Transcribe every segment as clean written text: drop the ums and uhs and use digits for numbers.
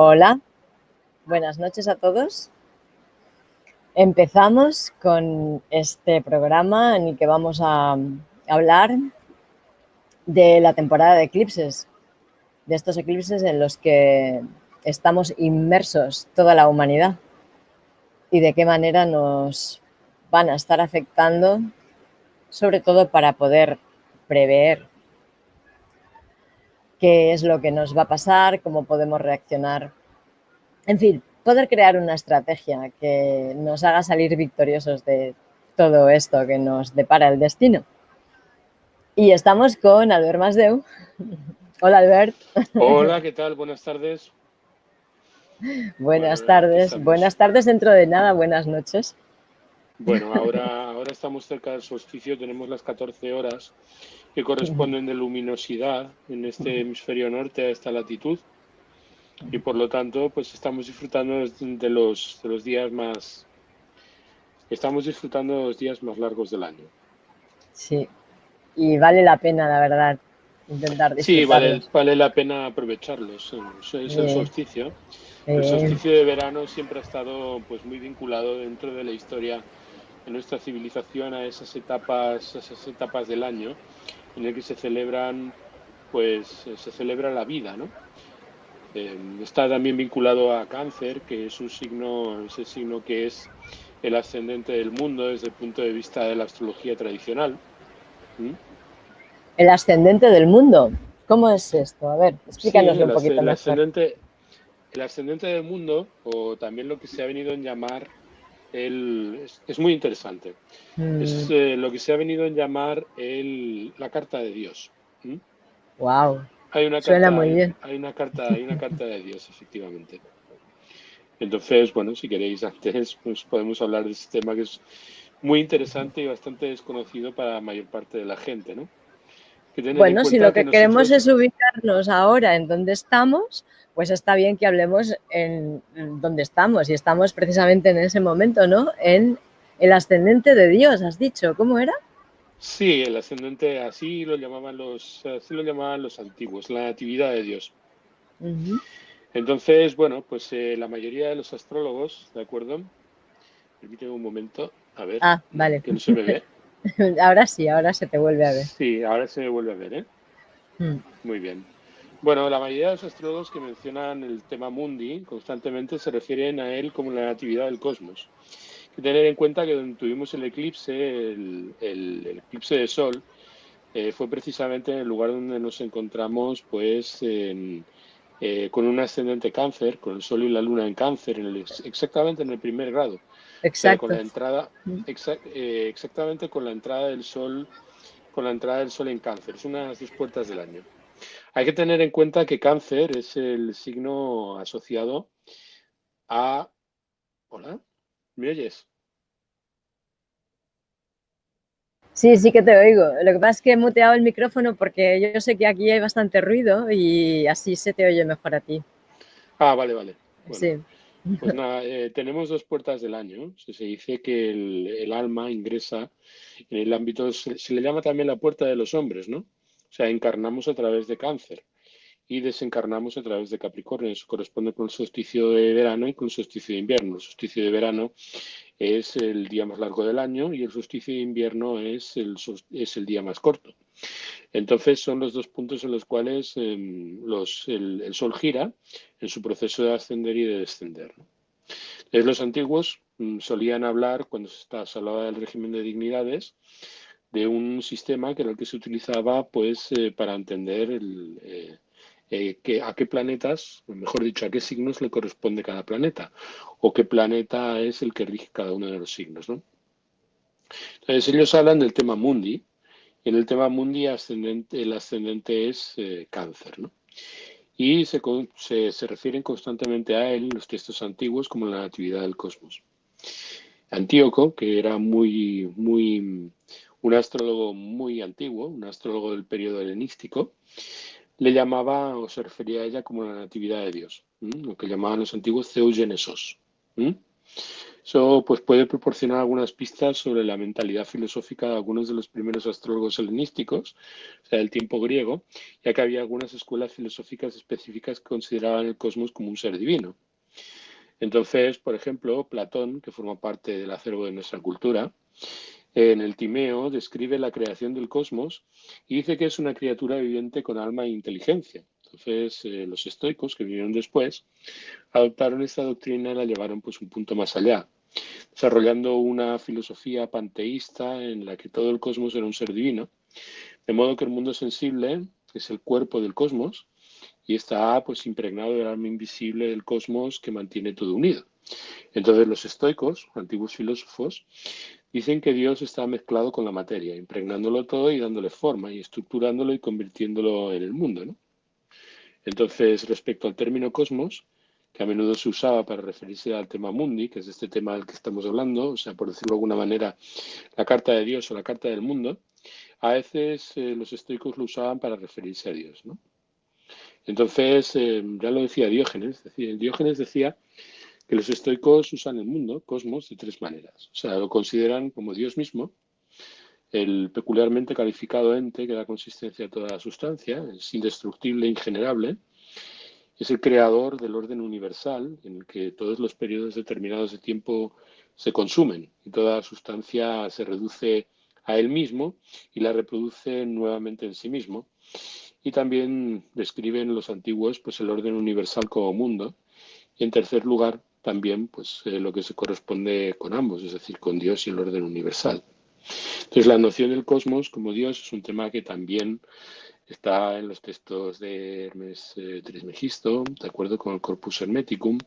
Hola, buenas noches a todos. Empezamos con este programa en el que vamos a hablar de la temporada de eclipses, de estos eclipses en los que estamos inmersos toda la humanidad y de qué manera nos van a estar afectando, sobre todo para poder prever qué es lo que nos va a pasar, cómo podemos reaccionar. En fin, poder crear una estrategia que nos haga salir victoriosos de todo esto que nos depara el destino. Y estamos con Albert Masdeu. Hola, Albert. Hola, ¿qué tal? Buenas tardes. Buenas Bueno, aquí tardes. estamos. Buenas tardes dentro de nada, buenas noches. Bueno, ahora estamos cerca del solsticio, tenemos las 14 horas que corresponden de luminosidad en este hemisferio norte a esta latitud y por lo tanto, pues estamos disfrutando de los días más, estamos disfrutando de los días más largos del año. Sí, y vale la pena, la verdad, intentar Sí, disfrutarlos. vale la pena aprovecharlos. Es el Eh, solsticio. El eh, solsticio de verano siempre ha estado pues muy vinculado dentro de la historia de nuestra civilización a esas etapas del año en el que se celebran, pues se celebra la vida, ¿no? Está también vinculado a Cáncer, que es un signo, ese signo que es el ascendente del mundo desde el punto de vista de la astrología tradicional. ¿Mm? el ascendente del mundo. ¿Cómo es esto? A ver, Sí, explícanoslo un poquito mejor. el ascendente del mundo, o también lo que se ha venido a llamar es muy interesante. Es lo que se ha venido a llamar la carta de Dios. ¿Mm? Wow, Hay una suena carta, muy hay, bien. hay una carta de Dios, efectivamente. Entonces, bueno, si queréis antes, pues podemos hablar de este tema que es muy interesante y bastante desconocido para la mayor parte de la gente, ¿no? Hay que tener en Bueno, si lo cuenta que que queremos nosotros, es ubicarnos ahora en donde estamos, pues está bien que hablemos en donde estamos. Y estamos precisamente en ese momento, ¿no? En el ascendente de Dios, has dicho. ¿Cómo era? sí, el ascendente, así lo llamaban los antiguos, la natividad de Dios. Entonces, bueno, pues la mayoría de los astrólogos, ¿de acuerdo? Permíteme un momento, a ver, Ah, no, vale. que no se me ve. Ahora sí, ahora se te vuelve a ver. Sí, ahora se me vuelve a ver, ¿eh? Muy bien. Bueno, la mayoría de los astrólogos que mencionan el tema mundi constantemente se refieren a él como la natividad del cosmos. Hay que tener en cuenta que donde tuvimos el eclipse, el eclipse de Sol, fue precisamente en el lugar donde nos encontramos, pues, con un ascendente cáncer, con el Sol y la Luna en cáncer, exactamente en el primer grado. O sea, con Exacto. la entrada, exactamente con la entrada del Sol en cáncer. Es una de las dos puertas del año. Hay que tener en cuenta que cáncer es el signo asociado a... Hola, ¿me oyes? Sí, sí que te oigo. Lo que pasa es que he muteado el micrófono porque yo sé que aquí hay bastante ruido y así se te oye mejor a ti. Ah, vale, vale. Bueno, Sí. pues nada, tenemos dos puertas del año. Se dice que el alma ingresa en el ámbito, se le llama también la puerta de los hombres, ¿no? O sea, encarnamos a través de cáncer y desencarnamos a través de Capricornio. Eso corresponde con el solsticio de verano y con el solsticio de invierno. El solsticio de verano es el día más largo del año y el solsticio de invierno es el día más corto. Entonces son los dos puntos en los cuales el Sol gira en su proceso de ascender y de descender. Los antiguos solían hablar, cuando se hablaba del régimen de dignidades, de un sistema que era el que se utilizaba pues, para entender a qué planetas, o mejor dicho, a qué signos le corresponde cada planeta, o qué planeta es el que rige cada uno de los signos, ¿no? Entonces ellos hablan del tema mundi, y en el tema mundi el ascendente es cáncer, ¿no? Y se refieren constantemente a él en los textos antiguos como la natividad del cosmos. Antíoco, que era un astrólogo muy antiguo, un astrólogo del periodo helenístico, le llamaba o se refería a ella como la natividad de Dios, lo que llamaban los antiguos Theogenesos. Eso pues, puede proporcionar algunas pistas sobre la mentalidad filosófica de algunos de los primeros astrólogos helenísticos, o sea, del tiempo griego, ya que había algunas escuelas filosóficas específicas que consideraban el cosmos como un ser divino. Entonces, por ejemplo, Platón, que forma parte del acervo de nuestra cultura, en el Timeo describe la creación del cosmos y dice que es una criatura viviente con alma e inteligencia. Entonces, los estoicos, que vinieron después, adoptaron esta doctrina y la llevaron pues un punto más allá, desarrollando una filosofía panteísta en la que todo el cosmos era un ser divino, de modo que el mundo sensible es el cuerpo del cosmos y está pues impregnado del alma invisible del cosmos que mantiene todo unido. Entonces los estoicos, antiguos filósofos, dicen que Dios está mezclado con la materia, impregnándolo todo y dándole forma y estructurándolo y convirtiéndolo en el mundo, ¿no? Entonces, respecto al término cosmos, que a menudo se usaba para referirse al tema mundi, que es este tema del que estamos hablando, o sea, por decirlo de alguna manera, la carta de Dios o la carta del mundo, a veces los estoicos lo usaban para referirse a Dios, ¿no? Entonces, ya lo decía Diógenes, Diógenes decía que los estoicos usan el mundo, cosmos, de tres maneras. O sea, lo consideran como Dios mismo, el peculiarmente calificado ente que da consistencia a toda la sustancia, es indestructible e ingenerable, es el creador del orden universal en el que todos los periodos determinados de tiempo se consumen y toda sustancia se reduce a él mismo y la reproduce nuevamente en sí mismo. Y también describen los antiguos pues, el orden universal como mundo. Y en tercer lugar, también pues, lo que se corresponde con ambos, es decir, con Dios y el orden universal. Entonces, la noción del cosmos como Dios es un tema que también está en los textos de Hermes Trismegisto, de acuerdo con el Corpus Hermeticum.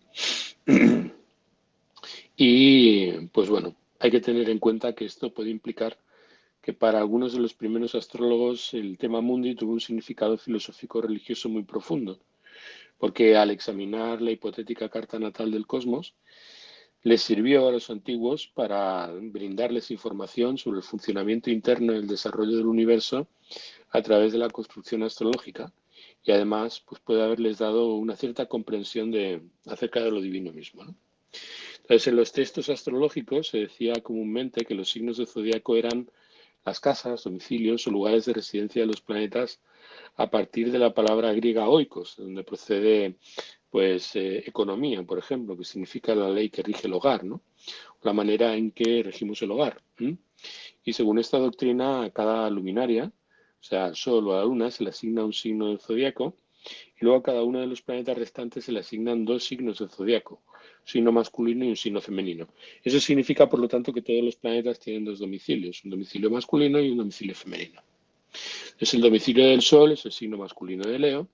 Y, pues bueno, hay que tener en cuenta que esto puede implicar que para algunos de los primeros astrólogos el tema mundi tuvo un significado filosófico religioso muy profundo, porque al examinar la hipotética carta natal del cosmos, les sirvió a los antiguos para brindarles información sobre el funcionamiento interno y el desarrollo del universo a través de la construcción astrológica y además pues puede haberles dado una cierta comprensión acerca de lo divino mismo, ¿no? Entonces, en los textos astrológicos se decía comúnmente que los signos del zodiaco eran las casas, domicilios o lugares de residencia de los planetas a partir de la palabra griega oikos, donde procede pues economía, por ejemplo, que significa la ley que rige el hogar, ¿no? La manera en que regimos el hogar. ¿Mm? Y según esta doctrina, a cada luminaria, o sea, al Sol o a la Luna, se le asigna un signo del zodiaco y luego a cada uno de los planetas restantes se le asignan dos signos del zodiaco, un signo masculino y un signo femenino. Eso significa, por lo tanto, que todos los planetas tienen dos domicilios, un domicilio masculino y un domicilio femenino. Es el domicilio del Sol, es el signo masculino de Leo,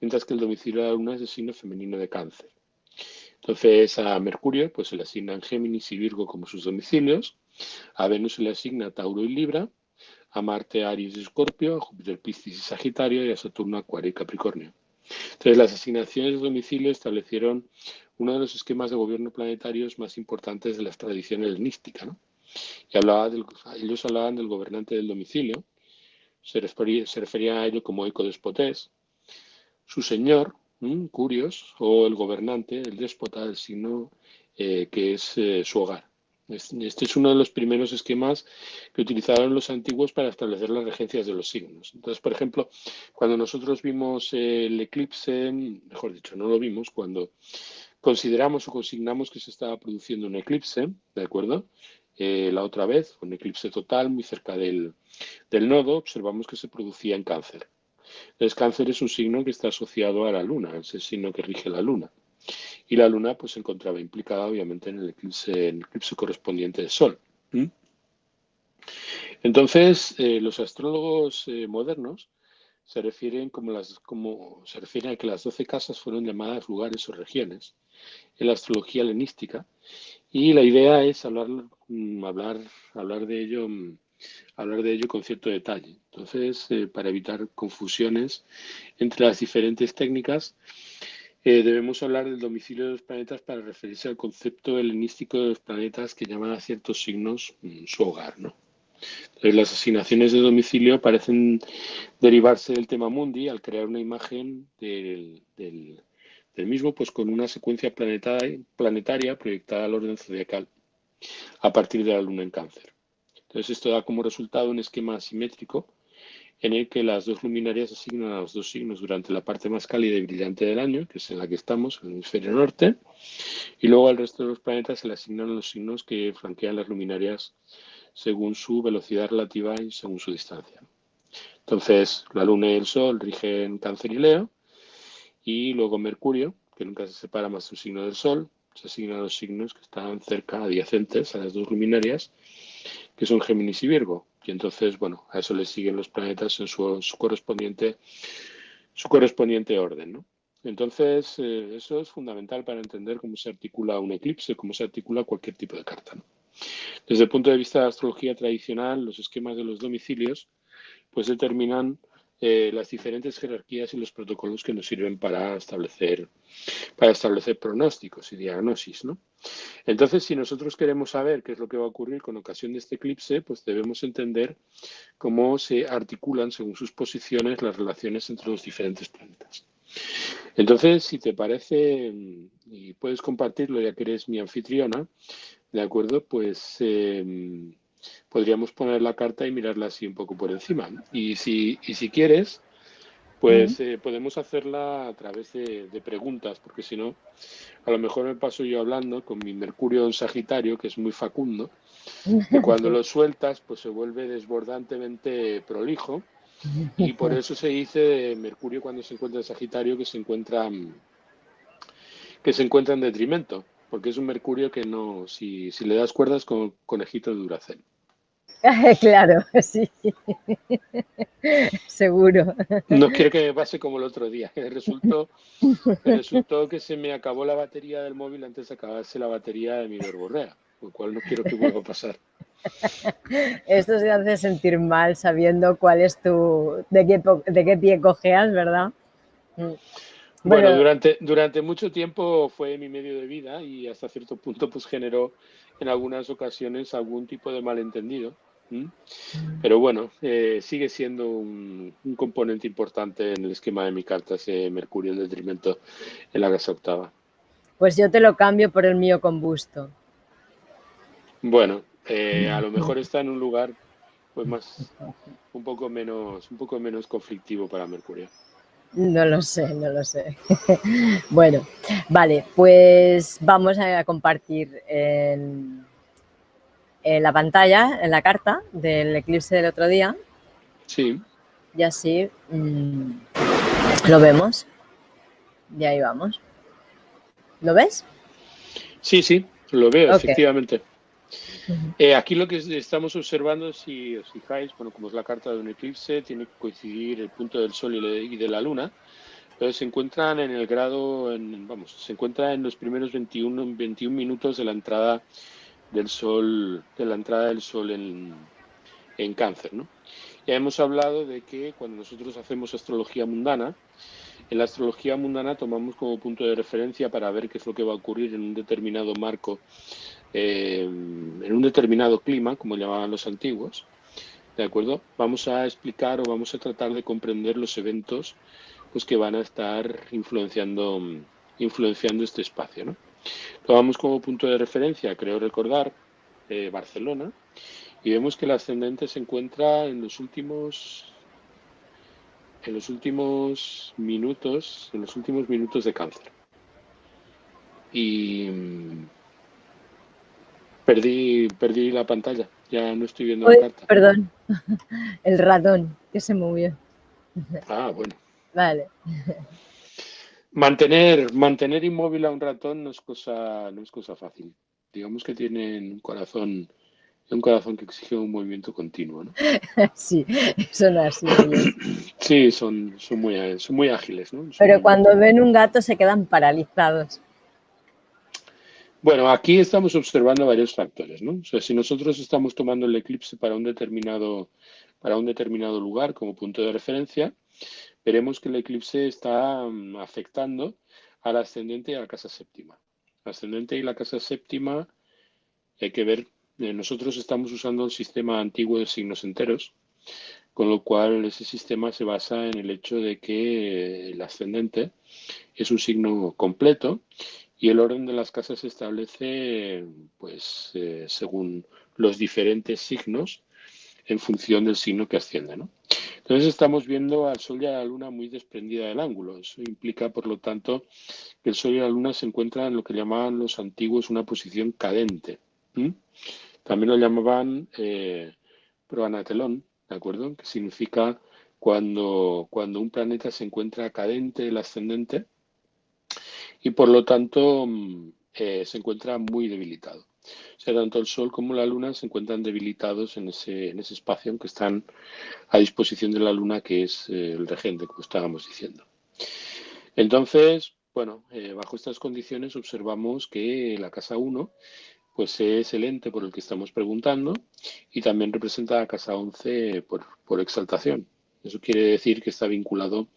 mientras que el domicilio de la Luna es el signo femenino de Cáncer. Entonces a Mercurio pues, se le asignan Géminis y Virgo como sus domicilios, a Venus se le asigna Tauro y Libra, a Marte Aries y Escorpio, a Júpiter Piscis y Sagitario y a Saturno Acuario y Capricornio. Entonces las asignaciones de domicilio establecieron uno de los esquemas de gobierno planetarios más importantes de la tradición helenística, ¿no? Y ellos hablaban del gobernante del domicilio, se refería a ello como eco-despotés, su señor, Curios, o el gobernante, el déspota, el signo que es su hogar. Este es uno de los primeros esquemas que utilizaron los antiguos para establecer las regencias de los signos. Entonces, por ejemplo, cuando nosotros vimos el eclipse, mejor dicho, no lo vimos, cuando consideramos o consignamos que se estaba produciendo un eclipse, ¿de acuerdo? La otra vez, un eclipse total muy cerca del nodo, observamos que se producía en Cáncer. Entonces, Cáncer es un signo que está asociado a la Luna, es el signo que rige la Luna. Y la Luna pues, se encontraba implicada, obviamente, en el eclipse correspondiente del Sol. ¿Mm? Entonces, los astrólogos modernos se refieren a que las 12 casas fueron llamadas lugares o regiones en la astrología helenística. Y la idea es hablar de ello con cierto detalle. Entonces, para evitar confusiones entre las diferentes técnicas, debemos hablar del domicilio de los planetas para referirse al concepto helenístico de los planetas que llaman a ciertos signos su hogar, ¿no? Entonces, las asignaciones de domicilio parecen derivarse del tema mundi al crear una imagen del del mismo, pues con una secuencia planetaria proyectada al orden zodiacal a partir de la luna en Cáncer. Entonces esto da como resultado un esquema asimétrico en el que las dos luminarias asignan a los dos signos durante la parte más cálida y brillante del año, que es en la que estamos, en el hemisferio norte, y luego al resto de los planetas se le asignan los signos que flanquean las luminarias según su velocidad relativa y según su distancia. Entonces, la Luna y el Sol rigen Cáncer y Leo, y luego Mercurio, que nunca se separa más de un signo del Sol, se asignan los signos que están cerca, adyacentes a las dos luminarias, que son Géminis y Virgo. Y entonces, bueno, a eso le siguen los planetas en su correspondiente orden, ¿no? Entonces, eso es fundamental para entender cómo se articula un eclipse, cómo se articula cualquier tipo de carta, ¿no? Desde el punto de vista de la astrología tradicional, los esquemas de los domicilios pues determinan las diferentes jerarquías y los protocolos que nos sirven para establecer pronósticos y diagnosis, ¿no? Entonces, si nosotros queremos saber qué es lo que va a ocurrir con ocasión de este eclipse, pues debemos entender cómo se articulan según sus posiciones las relaciones entre los diferentes planetas. Entonces, si te parece, y puedes compartirlo ya que eres mi anfitriona, ¿de acuerdo? Pues podríamos poner la carta y mirarla así un poco por encima. Y si quieres, pues podemos hacerla a través de preguntas, porque si no, a lo mejor me paso yo hablando con mi Mercurio en Sagitario, que es muy facundo, y cuando lo sueltas, pues se vuelve desbordantemente prolijo, y por eso se dice de Mercurio cuando se encuentra en Sagitario que se encuentra en detrimento, porque es un Mercurio que no, si le das cuerdas con conejito de Duracell. Claro, sí, seguro. No quiero que me pase como el otro día. Resultó que se me acabó la batería del móvil antes de acabarse la batería de mi verborrea, lo cual no quiero que vuelva a pasar. Esto se hace sentir mal sabiendo cuál es de qué pie cojeas, ¿verdad? Bueno, Bueno, durante mucho tiempo fue mi medio de vida y hasta cierto punto pues generó en algunas ocasiones algún tipo de malentendido. Pero bueno, sigue siendo un componente importante en el esquema de mi carta ese Mercurio en detrimento en la casa octava. pues yo te lo cambio por el mío combusto. Bueno, a lo mejor está en un lugar pues un poco menos conflictivo para Mercurio. No lo sé, no lo sé. Bueno, vale, pues vamos a compartir en la pantalla, en la carta del eclipse del otro día. Sí. Y así lo vemos. Y ahí vamos. ¿Lo ves? Sí, lo veo, Ok. efectivamente. Aquí lo que estamos observando, si os fijáis, bueno, como es la carta de un eclipse, tiene que coincidir el punto del Sol y de la Luna. Entonces se encuentran en el grado, se encuentra en los primeros 21 minutos de la entrada del Sol, en Cáncer, ¿no? Ya hemos hablado de que cuando nosotros hacemos astrología mundana, en la astrología mundana tomamos como punto de referencia para ver qué es lo que va a ocurrir en un determinado marco, en un determinado clima, como llamaban los antiguos, ¿de acuerdo? Vamos a explicar o vamos a tratar de comprender los eventos pues, que van a estar influenciando este espacio, ¿no? Tomamos como punto de referencia, creo recordar, Barcelona, y vemos que el ascendente se encuentra en los últimos minutos de Cáncer. Y perdí la pantalla, ya no estoy viendo la Uy, carta. perdón, el ratón que se movió. Ah, bueno. Vale. Mantener inmóvil a un ratón no es cosa fácil. Digamos que tienen un corazón que exige un movimiento continuo, ¿no? Sí, son así ellos. Sí, son muy ágiles, ¿no? En su Pero movimiento. cuando ven un gato se quedan paralizados. Bueno, aquí estamos observando varios factores, ¿no? O sea, si nosotros estamos tomando el eclipse para un determinado lugar como punto de referencia, veremos que el eclipse está afectando al ascendente y a la casa séptima. El ascendente y la casa séptima hay que ver, nosotros estamos usando el sistema antiguo de signos enteros, con lo cual ese sistema se basa en el hecho de que el ascendente es un signo completo y el orden de las casas se establece pues según los diferentes signos en función del signo que asciende, ¿no? Entonces estamos viendo al Sol y a la Luna muy desprendida del ángulo. Eso implica, por lo tanto, que el Sol y la Luna se encuentran en lo que llamaban los antiguos una posición cadente. ¿Mm? También lo llamaban proanatelón, ¿de acuerdo? Que significa cuando un planeta se encuentra cadente del ascendente y por lo tanto se encuentra muy debilitado. O sea, tanto el Sol como la Luna se encuentran debilitados en ese espacio, aunque están a disposición de la Luna, que es el regente, como estábamos diciendo. Entonces, bueno, bajo estas condiciones observamos que la casa 1 pues es el ente por el que estamos preguntando y también representa la casa 11 por exaltación. Eso quiere decir que está vinculado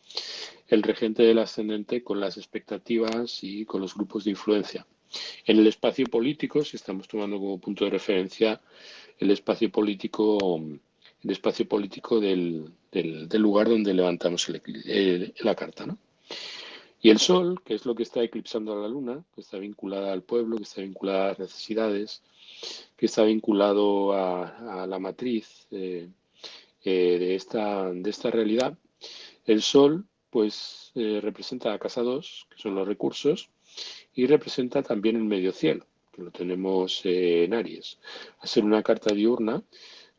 el regente del ascendente con las expectativas y con los grupos de influencia. En el espacio político, si estamos tomando como punto de referencia el espacio político, del lugar donde levantamos la carta, ¿no? Y el Sol, que es lo que está eclipsando a la Luna, que está vinculada al pueblo, que está vinculada a las necesidades, que está vinculado a la matriz de esta realidad. El Sol, pues, representa la casa 2, que son los recursos, y representa también el medio cielo, que lo tenemos en Aries. Al ser una carta diurna,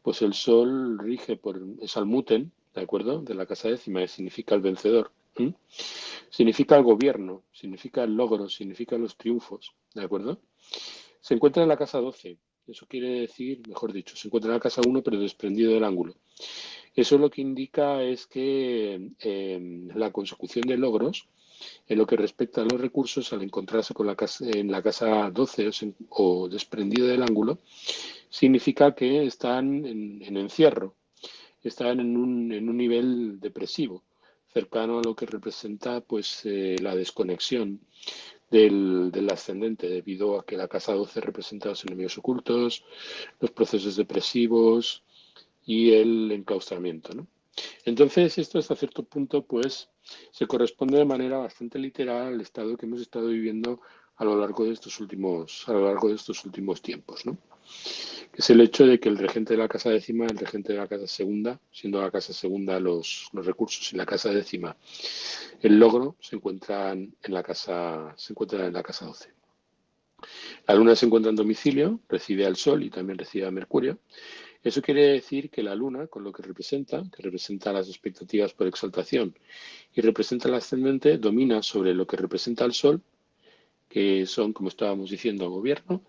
pues el Sol rige por es Almuten, ¿de acuerdo? De la casa décima, que significa el vencedor. ¿Mm? Significa el gobierno, significa el logro, significa los triunfos, ¿de acuerdo? Se encuentra en la casa 12. Eso quiere decir, mejor dicho, se encuentra en la casa 1 pero desprendido del ángulo. Eso lo que indica es que la consecución de logros, en lo que respecta a los recursos, al encontrarse en la casa 12 o desprendido del ángulo, significa que están en encierro, están en un nivel depresivo, cercano a lo que representa pues, la desconexión del ascendente, debido a que la casa 12 representa los enemigos ocultos, los procesos depresivos y el enclaustramiento, ¿no? Entonces, esto hasta cierto punto, pues, se corresponde de manera bastante literal al estado que hemos estado viviendo a lo largo de estos últimos tiempos, ¿no? Que es el hecho de que el regente de la casa décima, el regente de la casa segunda, siendo la casa segunda los recursos y la casa décima el logro, se encuentran en la casa 12. La luna se encuentra en domicilio, recibe al Sol y también recibe a Mercurio. Eso quiere decir que la luna, con lo que representa las expectativas por exaltación y representa el ascendente, domina sobre lo que representa al Sol, que son, como estábamos diciendo, el gobierno,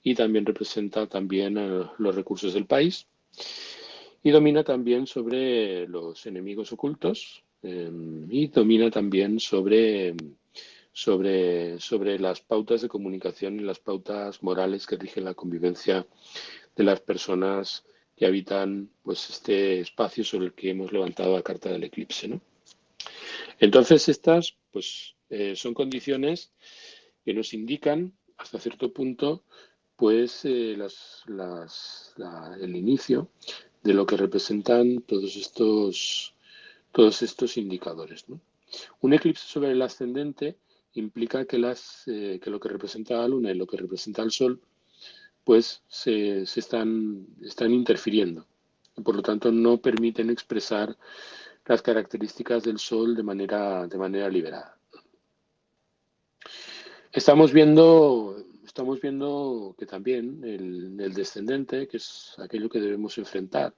y también representa también los recursos del país, y domina también sobre los enemigos ocultos, y domina también sobre las pautas de comunicación y las pautas morales que rigen la convivencia de las personas que habitan pues, este espacio sobre el que hemos levantado la carta del eclipse, ¿no? Entonces, estas pues, son condiciones que nos indican hasta cierto punto pues, el inicio de lo que representan todos estos indicadores, ¿no? Un eclipse sobre el ascendente implica que lo que representa la Luna y lo que representa el Sol pues están interfiriendo. Por lo tanto, no permiten expresar las características del Sol de manera liberada. Estamos viendo que también el descendente, que es aquello que debemos enfrentar,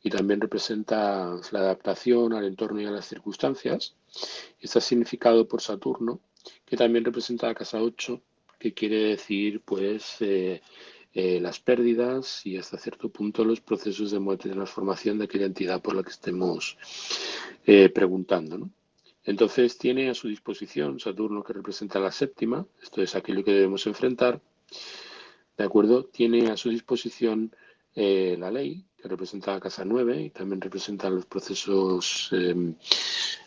y también representa la adaptación al entorno y a las circunstancias, está significado por Saturno, que también representa la casa 8, que quiere decir pues las pérdidas y hasta cierto punto los procesos de muerte y transformación de aquella entidad por la que estemos preguntando, ¿no? Entonces tiene a su disposición Saturno, que representa la séptima, esto es aquello que debemos enfrentar, ¿de acuerdo? Tiene a su disposición la ley, que representa la casa 9 y también representa los procesos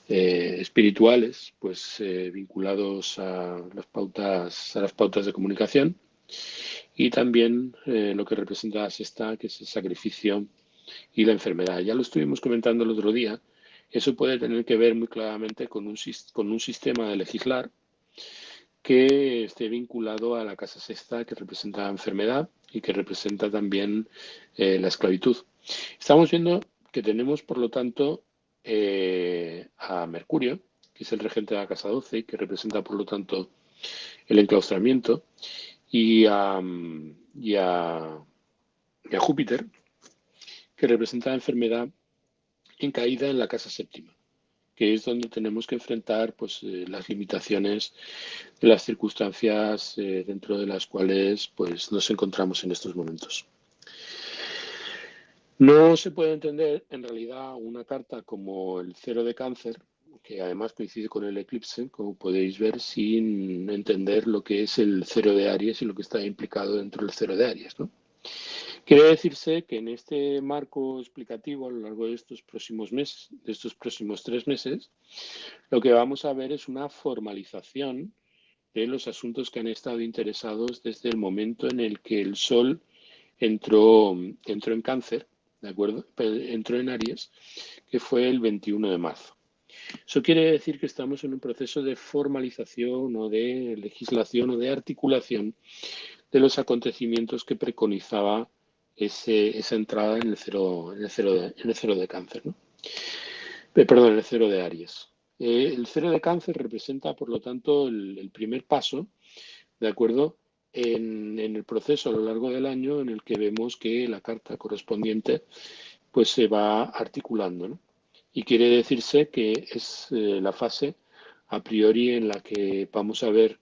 espirituales, pues vinculados a las pautas de comunicación, y también lo que representa la sexta, que es el sacrificio y la enfermedad. Ya lo estuvimos comentando el otro día. Eso puede tener que ver muy claramente con un sistema de legislar que esté vinculado a la casa sexta, que representa la enfermedad y que representa también la esclavitud. Estamos viendo que tenemos, por lo tanto, a Mercurio, que es el regente de la casa 12, que representa, por lo tanto, el enclaustramiento, y a Júpiter, que representa la enfermedad en caída en la casa séptima, que es donde tenemos que enfrentar pues, las limitaciones de las circunstancias dentro de las cuales pues, nos encontramos en estos momentos. No se puede entender en realidad una carta como el cero de Cáncer, que además coincide con el eclipse, como podéis ver, sin entender lo que es el cero de Aries y lo que está implicado dentro del cero de Aries, ¿no? Quiere decirse que en este marco explicativo a lo largo de estos próximos meses, de estos próximos 3 meses, lo que vamos a ver es una formalización de los asuntos que han estado interesados desde el momento en el que el Sol entró en Cáncer, ¿de acuerdo? Entró en Aries, que fue el 21 de marzo. Eso quiere decir que estamos en un proceso de formalización o de legislación o de articulación de los acontecimientos que preconizaba esa entrada en el cero de Cáncer, ¿no? Perdón, en el cero de Aries. El cero de Cáncer representa, por lo tanto, el primer paso, ¿de acuerdo? En el proceso a lo largo del año en el que vemos que la carta correspondiente pues se va articulando, ¿no? Y quiere decirse que es la fase a priori en la que vamos a ver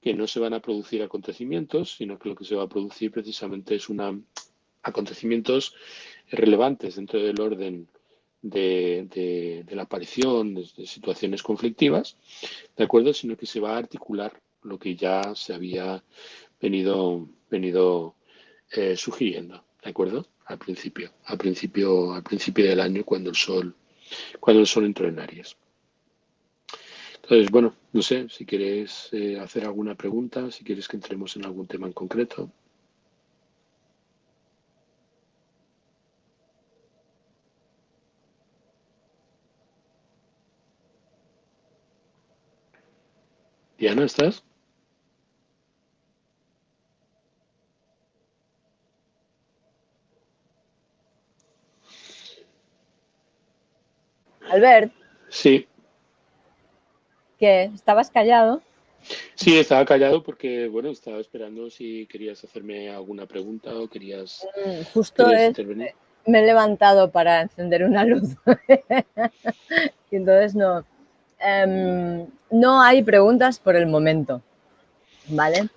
que no se van a producir acontecimientos, sino que lo que se va a producir precisamente es acontecimientos relevantes dentro del orden de la aparición de situaciones conflictivas, ¿de acuerdo? Sino que se va a articular lo que ya se había venido sugiriendo, ¿de acuerdo? Al principio del año cuando el Sol entró en Aries. Entonces, bueno, no sé si quieres hacer alguna pregunta, si quieres que entremos en algún tema en concreto. Diana, ¿estás? Albert, Sí, ¿qué? ¿Estabas callado? sí, estaba callado porque, bueno, estaba esperando si querías hacerme alguna pregunta o Justo querías intervenir. me he levantado para encender una luz. Y entonces no hay preguntas por el momento, ¿vale?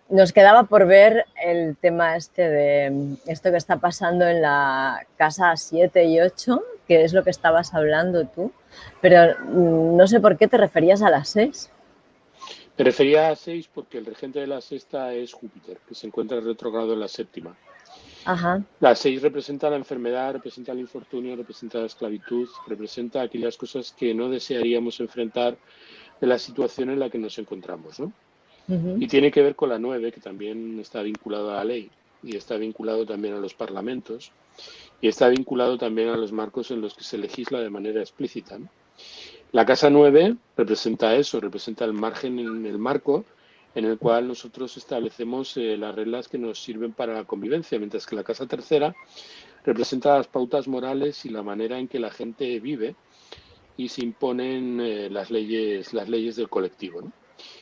Nos quedaba por ver el tema de esto que está pasando en la casa 7 y 8, que es lo que estabas hablando tú, pero no sé por qué te referías a las 6. Me refería a 6 porque el regente de la sexta es Júpiter, que se encuentra retrogrado en la séptima. Ajá. La 6 representa la enfermedad, representa el infortunio, representa la esclavitud, representa aquellas cosas que no desearíamos enfrentar de la situación en la que nos encontramos, ¿no? Uh-huh. Y tiene que ver con la 9, que también está vinculada a la ley, y está vinculado también a los parlamentos, y está vinculado también a los marcos en los que se legisla de manera explícita, ¿no? La casa 9 representa eso, representa el margen, el marco en el cual nosotros establecemos las reglas que nos sirven para la convivencia, mientras que la casa tercera representa las pautas morales y la manera en que la gente vive y se imponen las leyes del colectivo, ¿no?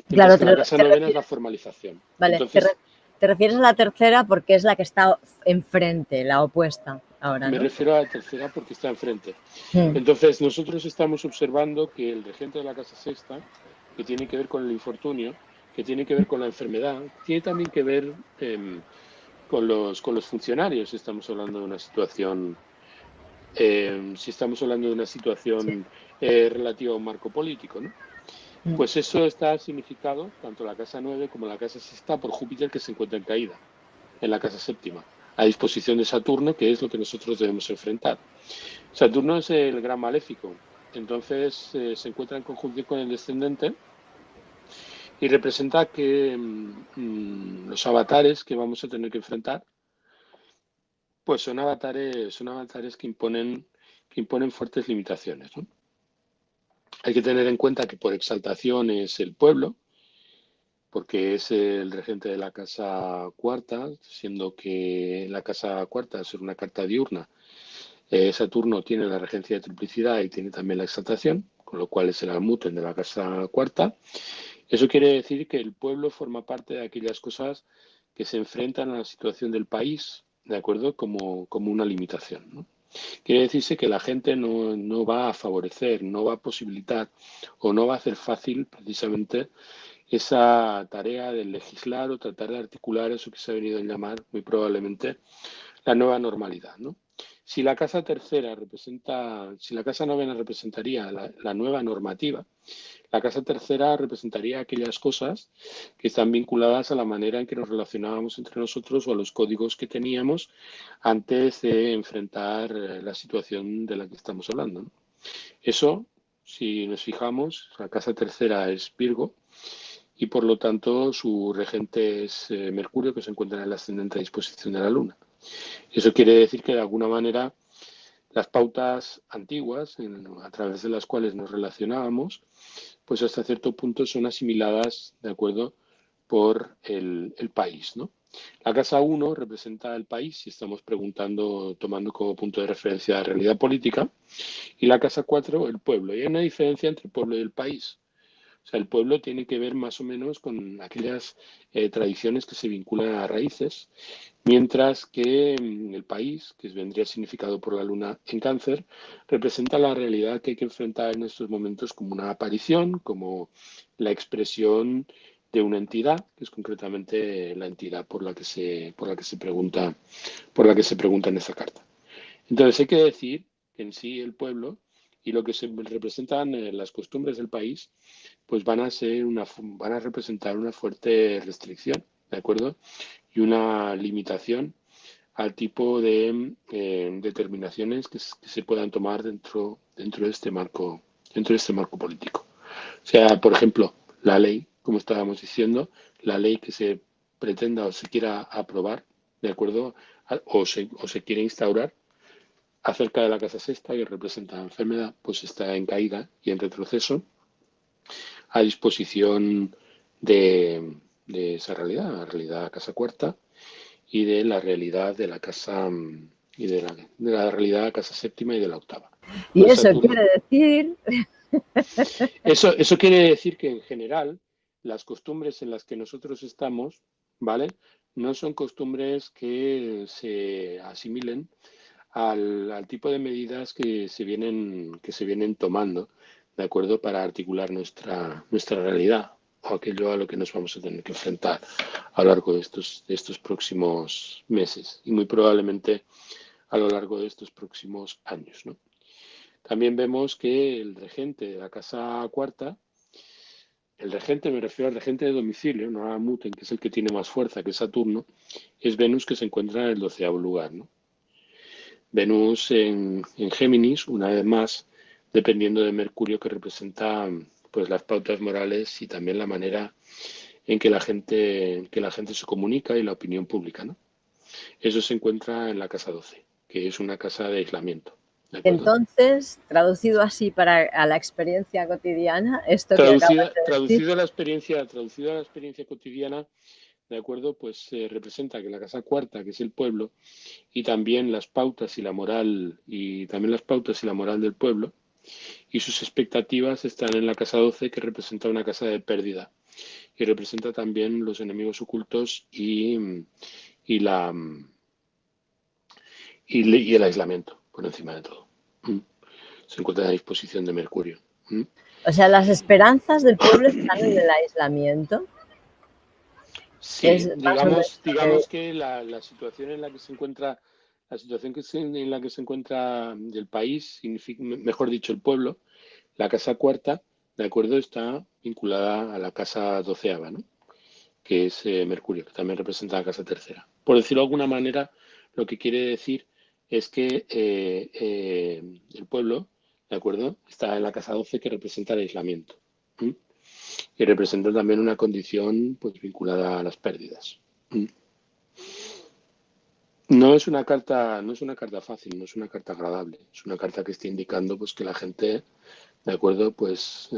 Mientras Claro, que la casa novena es la formalización. vale, Entonces, te refieres a la tercera porque es la que está enfrente, la opuesta ahora, me ¿no? refiero a la tercera porque está enfrente. Mm. Entonces, nosotros estamos observando que el regente de la casa sexta, que tiene que ver con el infortunio, que tiene que ver con la enfermedad, tiene también que ver con los funcionarios. Estamos hablando de una situación, si estamos hablando de una Sí. situación relativa a un marco político, ¿no? Mm. Pues eso está significado, tanto la casa 9 como la casa sexta, por Júpiter, que se encuentra en caída, en la casa séptima, a disposición de Saturno, que es lo que nosotros debemos enfrentar. Saturno es el gran maléfico, entonces se encuentra en conjunción con el descendente y representa que los avatares que vamos a tener que enfrentar Pues son avatares que imponen fuertes limitaciones, ¿no? Hay que tener en cuenta que por exaltación es el pueblo, porque es el regente de la casa cuarta, siendo que la casa cuarta es una carta diurna. Saturno tiene la regencia de triplicidad y tiene también la exaltación, con lo cual es el almuten de la casa cuarta. Eso quiere decir que el pueblo forma parte de aquellas cosas que se enfrentan a la situación del país, ¿de acuerdo? Como una limitación, ¿no? Quiere decirse que la gente no va a favorecer, no va a posibilitar o no va a hacer fácil precisamente esa tarea de legislar o tratar de articular eso que se ha venido a llamar muy probablemente la nueva normalidad, ¿no? Si la casa tercera representa, si la casa novena representaría la nueva normativa, la casa tercera representaría aquellas cosas que están vinculadas a la manera en que nos relacionábamos entre nosotros o a los códigos que teníamos antes de enfrentar la situación de la que estamos hablando, ¿no? Eso, si nos fijamos, la casa tercera es Virgo y por lo tanto su regente es Mercurio, que se encuentra en la ascendente disposición de la Luna. Eso quiere decir que de alguna manera las pautas antiguas a través de las cuales nos relacionábamos, pues hasta cierto punto son asimiladas, ¿de acuerdo?, por el país, ¿no? La casa uno representa el país, si estamos preguntando, tomando como punto de referencia la realidad política, y la casa 4 el pueblo. Y hay una diferencia entre el pueblo y el país. O sea, el pueblo tiene que ver más o menos con aquellas tradiciones que se vinculan a raíces, mientras que el país, que vendría significado por la luna en cáncer, representa la realidad que hay que enfrentar en estos momentos como una aparición, como la expresión de una entidad, que es concretamente la entidad por la que se pregunta, por la que se pregunta en esta carta. Entonces hay que decir que en sí el pueblo y lo que se representan las costumbres del país, pues van a representar una fuerte restricción, ¿de acuerdo? Y una limitación al tipo de determinaciones que se puedan tomar dentro de este marco político. O sea, por ejemplo, la ley, como estábamos diciendo, la ley que se pretenda o se quiera aprobar, ¿de acuerdo? O se quiere instaurar acerca de la casa sexta, que representa la enfermedad, pues está en caída y en retroceso a disposición de esa realidad, la realidad casa cuarta y de la realidad de la casa y de la realidad casa séptima y de la octava. Y Entonces eso Saturno, quiere decir, eso quiere decir que en general las costumbres en las que nosotros estamos, ¿vale? No son costumbres que se asimilen al tipo de medidas que se vienen tomando, ¿de acuerdo? Para articular nuestra realidad o aquello a lo que nos vamos a tener que enfrentar a lo largo de estos próximos meses y muy probablemente a lo largo de estos próximos años, ¿no? También vemos que el regente de la casa cuarta, el regente, me refiero al regente de domicilio, no a Muten, que es el que tiene más fuerza, que es Saturno, es Venus, que se encuentra en el 12º lugar, ¿no? Venus en Géminis, una vez más, dependiendo de Mercurio, que representa pues las pautas morales y también la manera en que la gente se comunica y la opinión pública, ¿no? Eso se encuentra en la casa 12, que es una casa de aislamiento, ¿de acuerdo? entonces, traducido así para a la experiencia cotidiana, esto que acabas Traducida, de decir, traducido a la experiencia cotidiana, ¿de acuerdo? Pues representa que la casa cuarta, que es el pueblo, y también las pautas y la moral, y también las pautas y la moral del pueblo, y sus expectativas están en la casa 12, que representa una casa de pérdida, y representa también los enemigos ocultos y la y el aislamiento, por encima de todo. ¿Mm? Se encuentra a disposición de Mercurio. ¿Mm? o sea, las esperanzas del pueblo están en el aislamiento, es Sí, más o menos digamos que la situación en la que se encuentra, en la que se encuentra el país, mejor dicho, el pueblo, la casa cuarta, ¿de acuerdo? Está vinculada a la casa doceava, ¿no? Que es Mercurio, que también representa la casa tercera. Por decirlo de alguna manera, lo que quiere decir es que el pueblo, ¿de acuerdo? Está en la casa 12 que representa el aislamiento. ¿Mm? Y representa también una condición pues vinculada a las pérdidas. ¿Mm? No es una carta fácil, no es una carta agradable. Es una carta que está indicando pues que la gente, de acuerdo, pues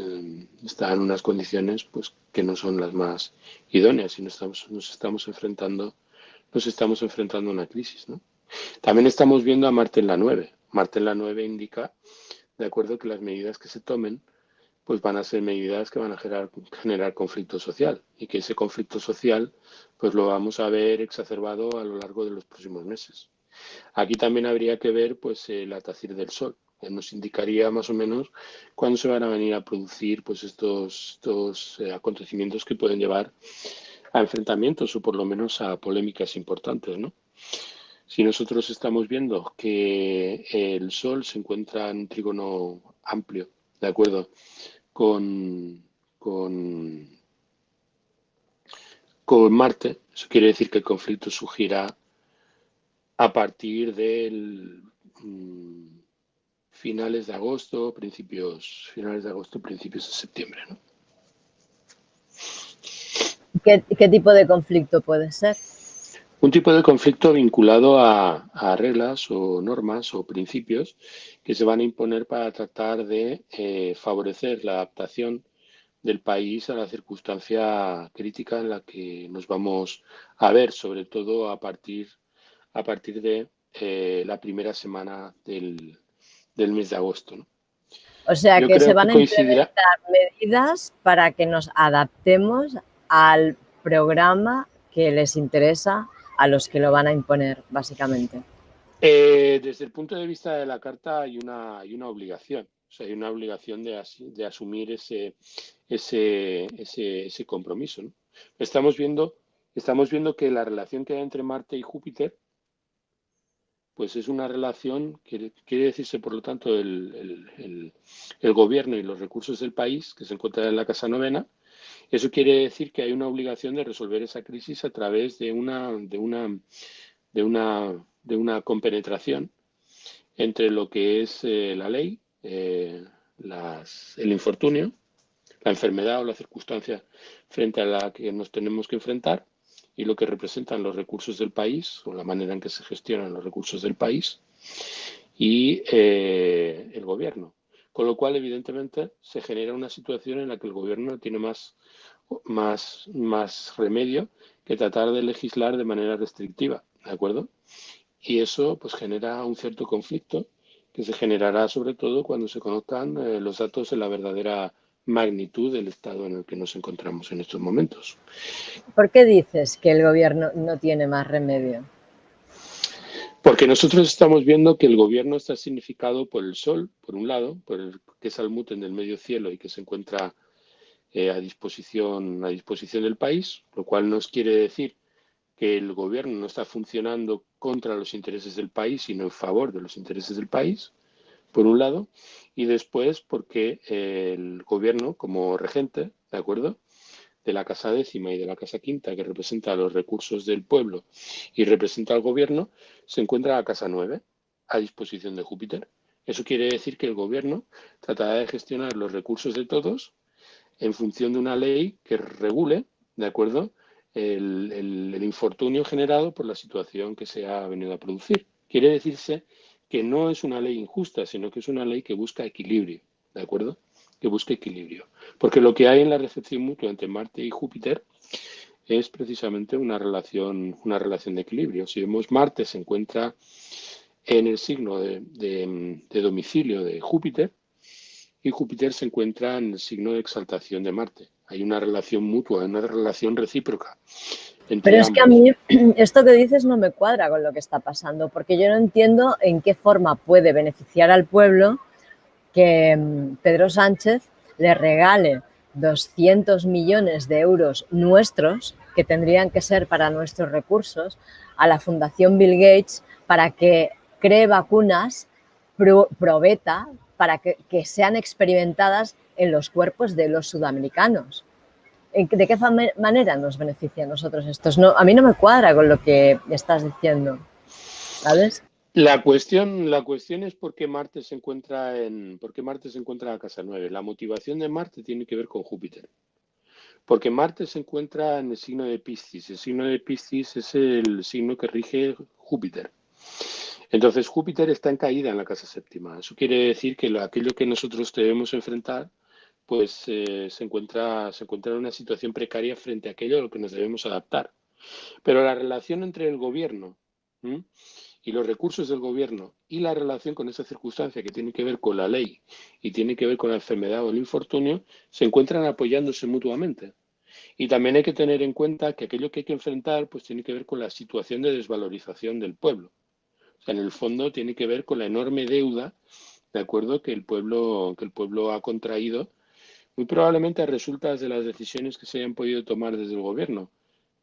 está en unas condiciones pues que no son las más idóneas y nos estamos enfrentando a una crisis, ¿no? También estamos viendo a Marte en la 9. Marte en la 9 indica, de acuerdo, que las medidas que se tomen pues van a ser medidas que van a generar conflicto social y que ese conflicto social pues lo vamos a ver exacerbado a lo largo de los próximos meses. Aquí también habría que ver pues el atacir del Sol, que nos indicaría más o menos cuándo se van a venir a producir pues estos acontecimientos que pueden llevar a enfrentamientos o por lo menos a polémicas importantes, ¿no? Si nosotros estamos viendo que el Sol se encuentra en un trígono amplio, ¿de acuerdo? Con, con, con Marte, eso quiere decir que el conflicto surgirá a partir del finales de agosto, principios de septiembre, ¿no? ¿Qué tipo de conflicto puede ser? Un tipo de conflicto vinculado a reglas o normas o principios que se van a imponer para tratar de favorecer la adaptación del país a la circunstancia crítica en la que nos vamos a ver, sobre todo a partir de la primera semana del mes de agosto, ¿no? O sea, Yo que se creo que van a coincidirá. implementar medidas para que nos adaptemos al programa que les interesa a los que lo van a imponer, básicamente. Desde el punto de vista de la carta hay una obligación, o sea, hay una obligación de asumir ese compromiso, ¿no? Estamos viendo que la relación que hay entre Marte y Júpiter, pues es una relación que quiere decirse, por lo tanto, el gobierno y los recursos del país, que se encuentran en la casa novena. Eso quiere decir que hay una obligación de resolver esa crisis a través de una compenetración entre lo que es la ley, el infortunio, la enfermedad o la circunstancia frente a la que nos tenemos que enfrentar y lo que representan los recursos del país o la manera en que se gestionan los recursos del país y el gobierno. Con lo cual, evidentemente, se genera una situación en la que el gobierno tiene más remedio que tratar de legislar de manera restrictiva, ¿de acuerdo? Y eso pues genera un cierto conflicto que se generará sobre todo cuando se conozcan los datos de la verdadera magnitud del estado en el que nos encontramos en estos momentos. ¿Por qué dices que el gobierno no tiene más remedio? Porque nosotros estamos viendo que el gobierno está significado por el Sol, por un lado, que es Almuten del medio cielo y que se encuentra a disposición del país, lo cual nos quiere decir que el gobierno no está funcionando contra los intereses del país, sino en favor de los intereses del país, por un lado, y después porque el gobierno, como regente, ¿de acuerdo?, de la Casa Décima y de la Casa Quinta, que representa los recursos del pueblo y representa al gobierno, se encuentra la Casa 9 a disposición de Júpiter. Eso quiere decir que el gobierno tratará de gestionar los recursos de todos en función de una ley que regule, ¿de acuerdo?, el infortunio generado por la situación que se ha venido a producir. Quiere decirse que no es una ley injusta, sino que es una ley que busca equilibrio, ¿de acuerdo? Que busca equilibrio. Porque lo que hay en la recepción mutua entre Marte y Júpiter es precisamente una relación de equilibrio. Si vemos, Marte se encuentra en el signo de domicilio de Júpiter y Júpiter se encuentra en el signo de exaltación de Marte. Hay una relación mutua, una relación recíproca Pero entre es que a ambos. mí esto que dices no me cuadra con lo que está pasando, porque yo no entiendo en qué forma puede beneficiar al pueblo que Pedro Sánchez le regale 200 millones de euros nuestros, que tendrían que ser para nuestros recursos, a la Fundación Bill Gates para que cree vacunas pro beta para que sean experimentadas en los cuerpos de los sudamericanos. ¿De qué manera nos beneficia a nosotros estos? No, a mí no me cuadra con lo que estás diciendo, ¿sabes? La cuestión es por qué Marte se encuentra en la casa 9. La motivación de Marte tiene que ver con Júpiter. Porque Marte se encuentra en el signo de Piscis. El signo de Piscis es el signo que rige Júpiter. Entonces Júpiter está en caída en la casa séptima. Eso quiere decir que aquello que nosotros debemos enfrentar pues se encuentra en una situación precaria frente a aquello a lo que nos debemos adaptar. Pero la relación entre el gobierno, ¿m?, y los recursos del gobierno y la relación con esa circunstancia que tiene que ver con la ley y tiene que ver con la enfermedad o el infortunio, se encuentran apoyándose mutuamente. Y también hay que tener en cuenta que aquello que hay que enfrentar pues tiene que ver con la situación de desvalorización del pueblo. O sea, en el fondo tiene que ver con la enorme deuda, ¿de acuerdo?, que el pueblo ha contraído, muy probablemente a resultas de las decisiones que se hayan podido tomar desde el gobierno,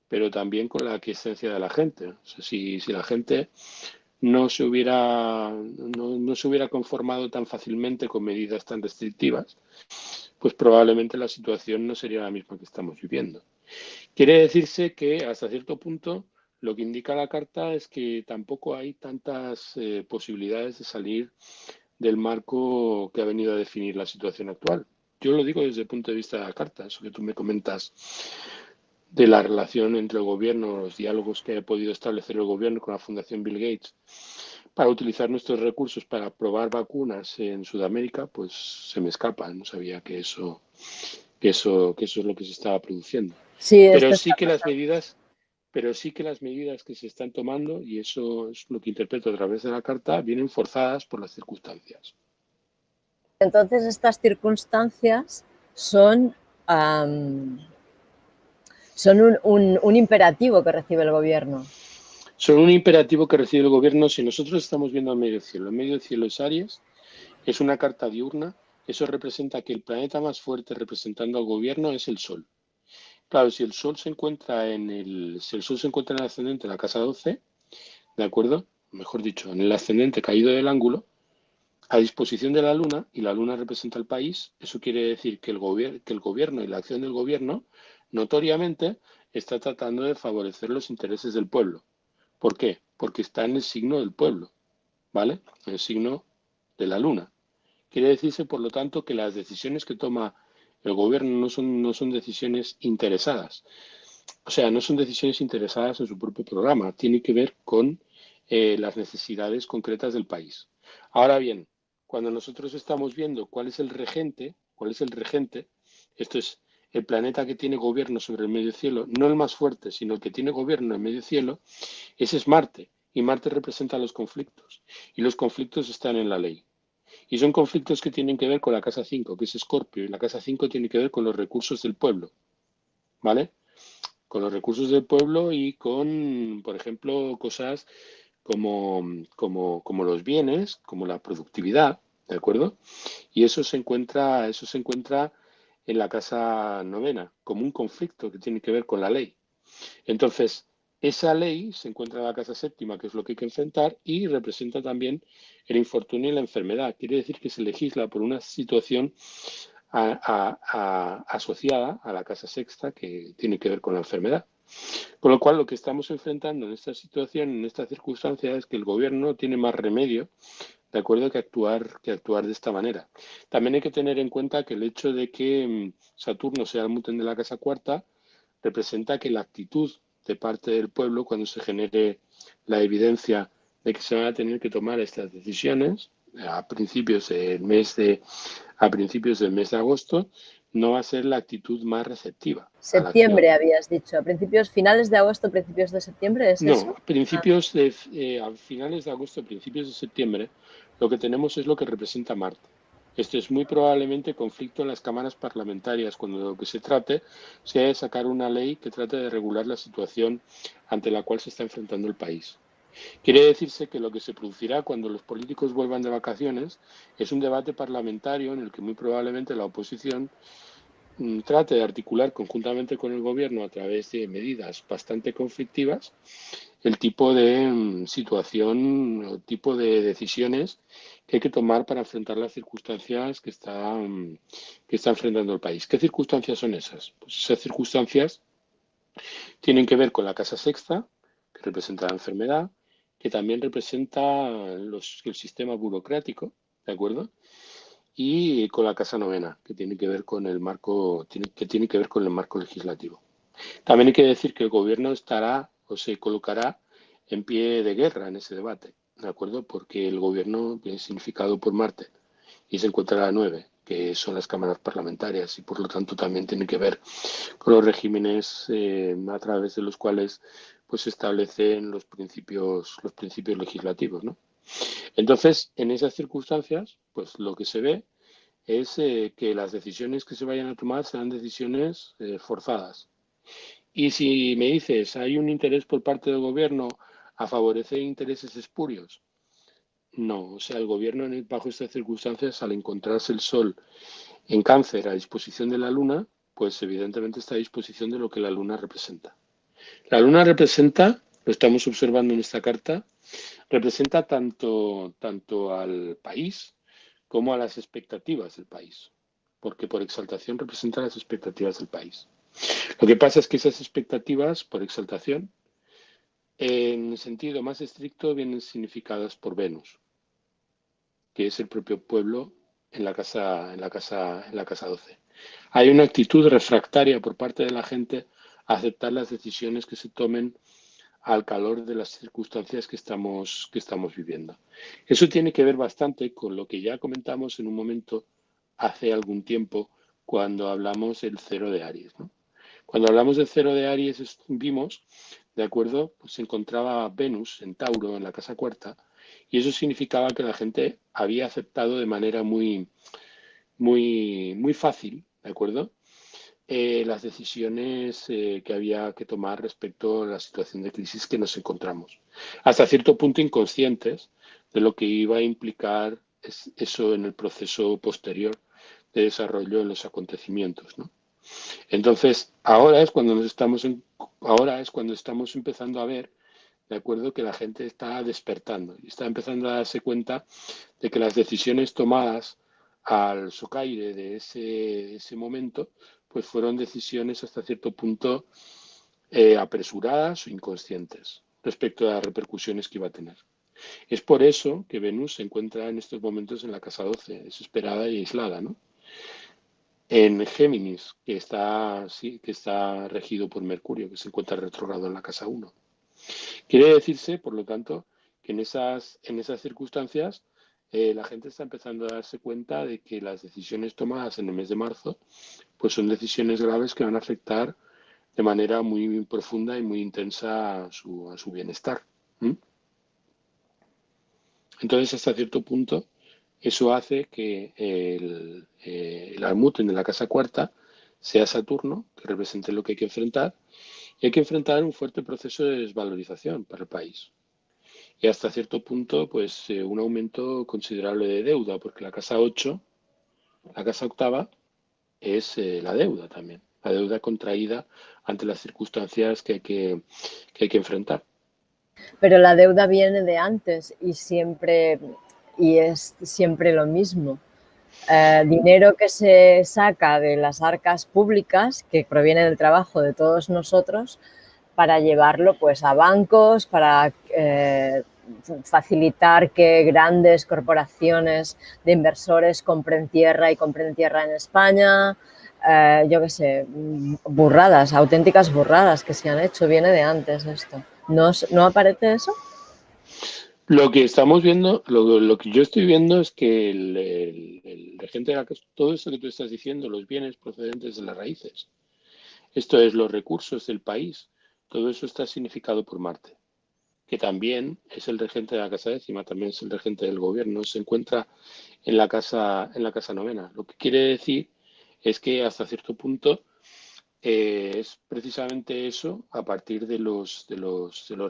pero también con la aquiescencia de la gente. O sea, si la gente no se hubiera conformado tan fácilmente con medidas tan restrictivas, pues probablemente la situación no sería la misma que estamos viviendo. Quiere decirse que hasta cierto punto lo que indica la carta es que tampoco hay tantas posibilidades de salir del marco que ha venido a definir la situación actual. Yo lo digo desde el punto de vista de la carta, eso que tú me comentas de la relación entre el gobierno, los diálogos que ha podido establecer el gobierno con la Fundación Bill Gates para utilizar nuestros recursos para probar vacunas en Sudamérica, pues se me escapa. No sabía que eso es lo que se estaba produciendo. Sí, Pero esto está sí que las pasando. medidas, pero sí que las medidas que se están tomando, y eso es lo que interpreto a través de la carta, vienen forzadas por las circunstancias. Entonces, estas circunstancias son, am, son un imperativo que recibe el gobierno. Son un imperativo que recibe el gobierno. Si nosotros estamos viendo el medio cielo es Aries, es una carta diurna, eso representa que el planeta más fuerte representando al gobierno es el Sol. Claro, si el Sol se encuentra en el ascendente en la casa 12, ¿de acuerdo? Mejor dicho, en el ascendente caído del ángulo, a disposición de la Luna, y la Luna representa el país, eso quiere decir que el gobierno y la acción del gobierno notoriamente está tratando de favorecer los intereses del pueblo. ¿Por qué? Porque está en el signo del pueblo, ¿vale? En el signo de la Luna. Quiere decirse, por lo tanto, que las decisiones que toma el gobierno no son decisiones interesadas. O sea, no son decisiones interesadas en su propio programa. Tiene que ver con las necesidades concretas del país. Ahora bien, cuando nosotros estamos viendo cuál es el regente, esto es el planeta que tiene gobierno sobre el medio cielo, no el más fuerte, sino el que tiene gobierno en el medio cielo, ese es Marte. Y Marte representa los conflictos. Y los conflictos están en la ley. Y son conflictos que tienen que ver con la casa 5, que es Escorpio, y la casa 5 tiene que ver con los recursos del pueblo, ¿vale? Con los recursos del pueblo y con, por ejemplo, cosas como los bienes, como la productividad, ¿de acuerdo? Y eso se encuentra en la casa novena, como un conflicto que tiene que ver con la ley. Entonces, esa ley se encuentra en la casa séptima, que es lo que hay que enfrentar, y representa también el infortunio y la enfermedad. Quiere decir que se legisla por una situación asociada a la casa sexta que tiene que ver con la enfermedad. Con lo cual, lo que estamos enfrentando en esta situación, en esta circunstancia, es que el gobierno tiene más remedio, de acuerdo, que actuar de esta manera. También hay que tener en cuenta que el hecho de que Saturno sea el muten de la casa cuarta representa que la actitud de parte del pueblo, cuando se genere la evidencia de que se van a tener que tomar estas decisiones a principios del mes de agosto, no va a ser la actitud más receptiva a la acción. Septiembre, habías dicho, a principios, finales de agosto, principios de septiembre, ¿es No, eso? a finales de agosto, principios de septiembre, lo que tenemos es lo que representa Marte. Esto es muy probablemente conflicto en las cámaras parlamentarias, cuando de lo que se trate sea de sacar una ley que trate de regular la situación ante la cual se está enfrentando el país. Quiere decirse que lo que se producirá cuando los políticos vuelvan de vacaciones es un debate parlamentario en el que muy probablemente la oposición trate de articular conjuntamente con el gobierno a través de medidas bastante conflictivas el tipo de situación o tipo de decisiones que hay que tomar para enfrentar las circunstancias que está enfrentando el país. ¿Qué circunstancias son esas? Pues esas circunstancias tienen que ver con la casa sexta, que representa la enfermedad, que también representa el sistema burocrático, ¿de acuerdo? Y con la casa novena, que tiene que ver con el marco, que tiene que ver con el marco legislativo. También hay que decir que el gobierno estará o se colocará en pie de guerra en ese debate, ¿de acuerdo? Porque el gobierno viene significado por Marte y se encuentra a la 9, que son las cámaras parlamentarias, y por lo tanto también tiene que ver con los regímenes a través de los cuales pues se establecen los principios legislativos, ¿no? Entonces, en esas circunstancias, pues lo que se ve es que las decisiones que se vayan a tomar serán decisiones forzadas. Y si me dices, hay un interés por parte del gobierno a favorecer intereses espurios, no, o sea, el gobierno bajo estas circunstancias, al encontrarse el Sol en Cáncer a disposición de la Luna, pues evidentemente está a disposición de lo que la Luna representa. La Luna representa, lo estamos observando en esta carta, representa tanto al país como a las expectativas del país, porque por exaltación representa las expectativas del país. Lo que pasa es que esas expectativas, por exaltación, en sentido más estricto, vienen significadas por Venus, que es el propio pueblo en la casa 12. Hay una actitud refractaria por parte de la gente a aceptar las decisiones que se tomen al calor de las circunstancias que estamos viviendo. Eso tiene que ver bastante con lo que ya comentamos en un momento hace algún tiempo cuando hablamos del cero de Aries, ¿no? Cuando hablamos del cero de Aries vimos, de acuerdo, pues se encontraba Venus en Tauro, en la casa cuarta, y eso significaba que la gente había aceptado de manera muy, muy, muy fácil, ¿de acuerdo? Las decisiones que había que tomar respecto a la situación de crisis que nos encontramos. Hasta cierto punto inconscientes de lo que iba a implicar eso en el proceso posterior de desarrollo en los acontecimientos, ¿no? Entonces, ahora es cuando estamos empezando a ver, de acuerdo, que la gente está despertando y está empezando a darse cuenta de que las decisiones tomadas al socaire de ese momento, pues fueron decisiones hasta cierto punto apresuradas o inconscientes respecto a las repercusiones que iba a tener. Es por eso que Venus se encuentra en estos momentos en la casa 12, desesperada y aislada, ¿no? En Géminis, sí, que está regido por Mercurio, que se encuentra retrógrado en la casa 1. Quiere decirse, por lo tanto, que en esas circunstancias la gente está empezando a darse cuenta de que las decisiones tomadas en el mes de marzo pues son decisiones graves que van a afectar de manera muy profunda y muy intensa a su bienestar. ¿Mm? Entonces, hasta cierto punto, eso hace que el Almuten de la casa cuarta sea Saturno, que represente lo que hay que enfrentar, y hay que enfrentar un fuerte proceso de desvalorización para el país. Y hasta cierto punto, pues un aumento considerable de deuda, porque la casa 8, la casa octava, es la deuda también, la deuda contraída ante las circunstancias que hay que enfrentar. Pero la deuda viene de antes y es siempre lo mismo. Dinero que se saca de las arcas públicas, que proviene del trabajo de todos nosotros, para llevarlo pues a bancos, para facilitar que grandes corporaciones de inversores compren tierra y compren tierra en España. Yo qué sé, burradas, auténticas burradas que se han hecho, viene de antes esto. ¿No aparece eso? Lo que estamos viendo, lo que yo estoy viendo es que el regente de la casa, todo esto que tú estás diciendo, los bienes procedentes de las raíces, esto es los recursos del país, todo eso está significado por Marte, que también es el regente de la casa décima, también es el regente del gobierno, se encuentra en la casa novena. Lo que quiere decir es que hasta cierto punto es precisamente eso a partir de los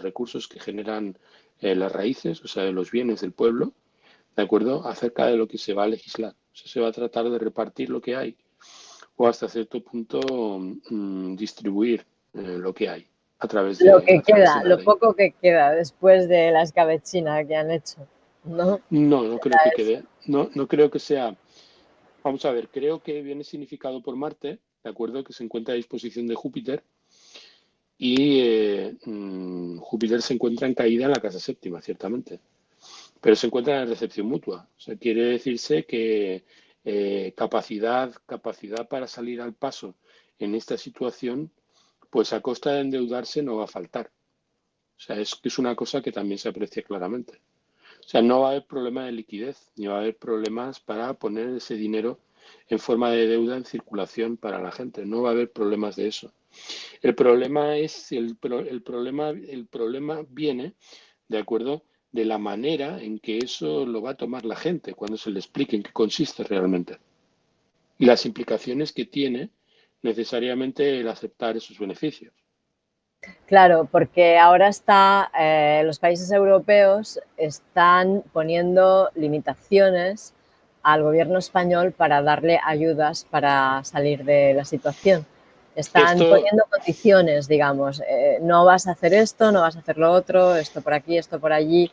recursos que generan las raíces, o sea, de los bienes del pueblo, ¿de acuerdo? Acerca de lo que se va a legislar. O sea, se va a tratar de repartir lo que hay o hasta cierto punto distribuir lo que hay a través Lo de, que a través de queda, la lo ley. poco que queda después de la escabechina que han hecho, ¿no? No, no creo que quede. No, no creo que sea. Vamos a ver, creo que viene significado por Marte, ¿de acuerdo? Que se encuentra a disposición de Júpiter y Júpiter se encuentra en caída en la casa séptima, ciertamente, pero se encuentra en recepción mutua. O sea, quiere decirse que capacidad para salir al paso en esta situación, pues a costa de endeudarse no va a faltar. O sea, es una cosa que también se aprecia claramente. O sea, no va a haber problema de liquidez, ni va a haber problemas para poner ese dinero en forma de deuda en circulación para la gente. No va a haber problemas de eso. El problema es, el problema viene, ¿de acuerdo?, de la manera en que eso lo va a tomar la gente cuando se le explique en qué consiste realmente y las implicaciones que tiene necesariamente el aceptar esos beneficios. Claro, porque ahora los países europeos están poniendo limitaciones al gobierno español para darle ayudas para salir de la situación. Están Esto, poniendo condiciones, digamos, no vas a hacer esto, no vas a hacer lo otro, esto por aquí, esto por allí.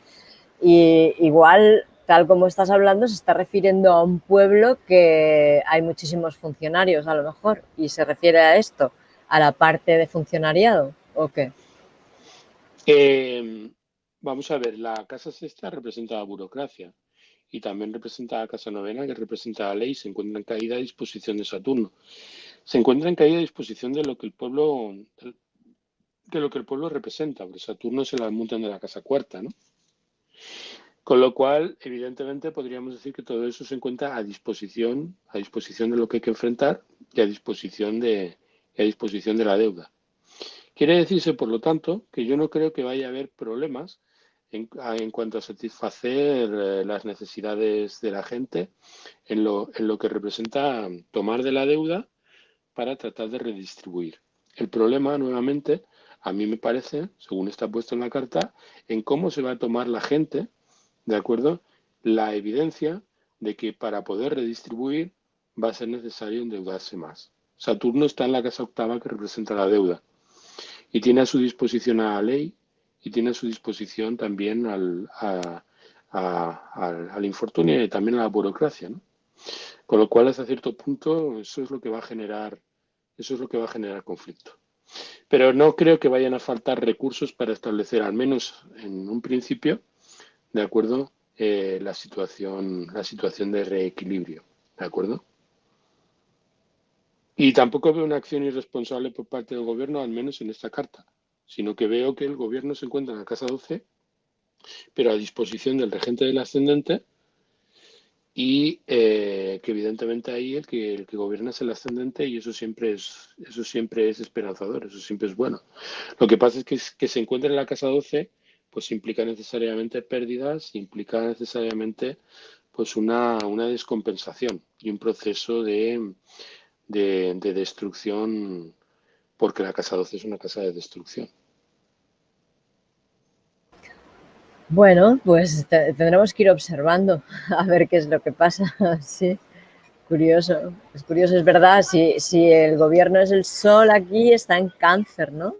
Y igual, tal como estás hablando, se está refiriendo a un pueblo que hay muchísimos funcionarios, a lo mejor, y se refiere a esto, a la parte de funcionariado, ¿o qué? eh, vamos a ver, la casa sexta representa la burocracia y también representa la casa novena, que representa la ley, se encuentra en caída a disposición de Saturno. Se encuentra en caída a disposición de lo que el pueblo representa, porque Saturno es el almuten de la casa cuarta, ¿no? Con lo cual, evidentemente, podríamos decir que todo eso se encuentra a disposición de lo que hay que enfrentar y a disposición de la deuda. Quiere decirse, por lo tanto, que yo no creo que vaya a haber problemas en cuanto a satisfacer las necesidades de la gente en lo que representa tomar de la deuda para tratar de redistribuir. El problema, nuevamente, a mí me parece, según está puesto en la carta, en cómo se va a tomar la gente, ¿de acuerdo?, la evidencia de que para poder redistribuir va a ser necesario endeudarse más. Saturno está en la casa octava que representa la deuda y tiene a su disposición a la ley y tiene a su disposición también al infortunio y también a la burocracia, ¿no? Con lo cual, hasta cierto punto, eso es lo que va a generar conflicto. Pero no creo que vayan a faltar recursos para establecer, al menos en un principio, de acuerdo, la situación de reequilibrio, ¿de acuerdo? Y tampoco veo una acción irresponsable por parte del gobierno, al menos en esta carta, sino que veo que el gobierno se encuentra en la casa 12, pero a disposición del regente del ascendente y que evidentemente ahí el que gobierna es el ascendente y eso siempre es esperanzador, eso siempre es bueno. Lo que pasa es que se encuentre en la casa 12 pues implica necesariamente pérdidas, implica necesariamente pues una descompensación y un proceso de destrucción, porque la casa 12 es una casa de destrucción. Bueno, pues tendremos que ir observando a ver qué es lo que pasa. Sí, curioso. Es curioso, es verdad. Si el gobierno es el Sol aquí, está en Cáncer, ¿no?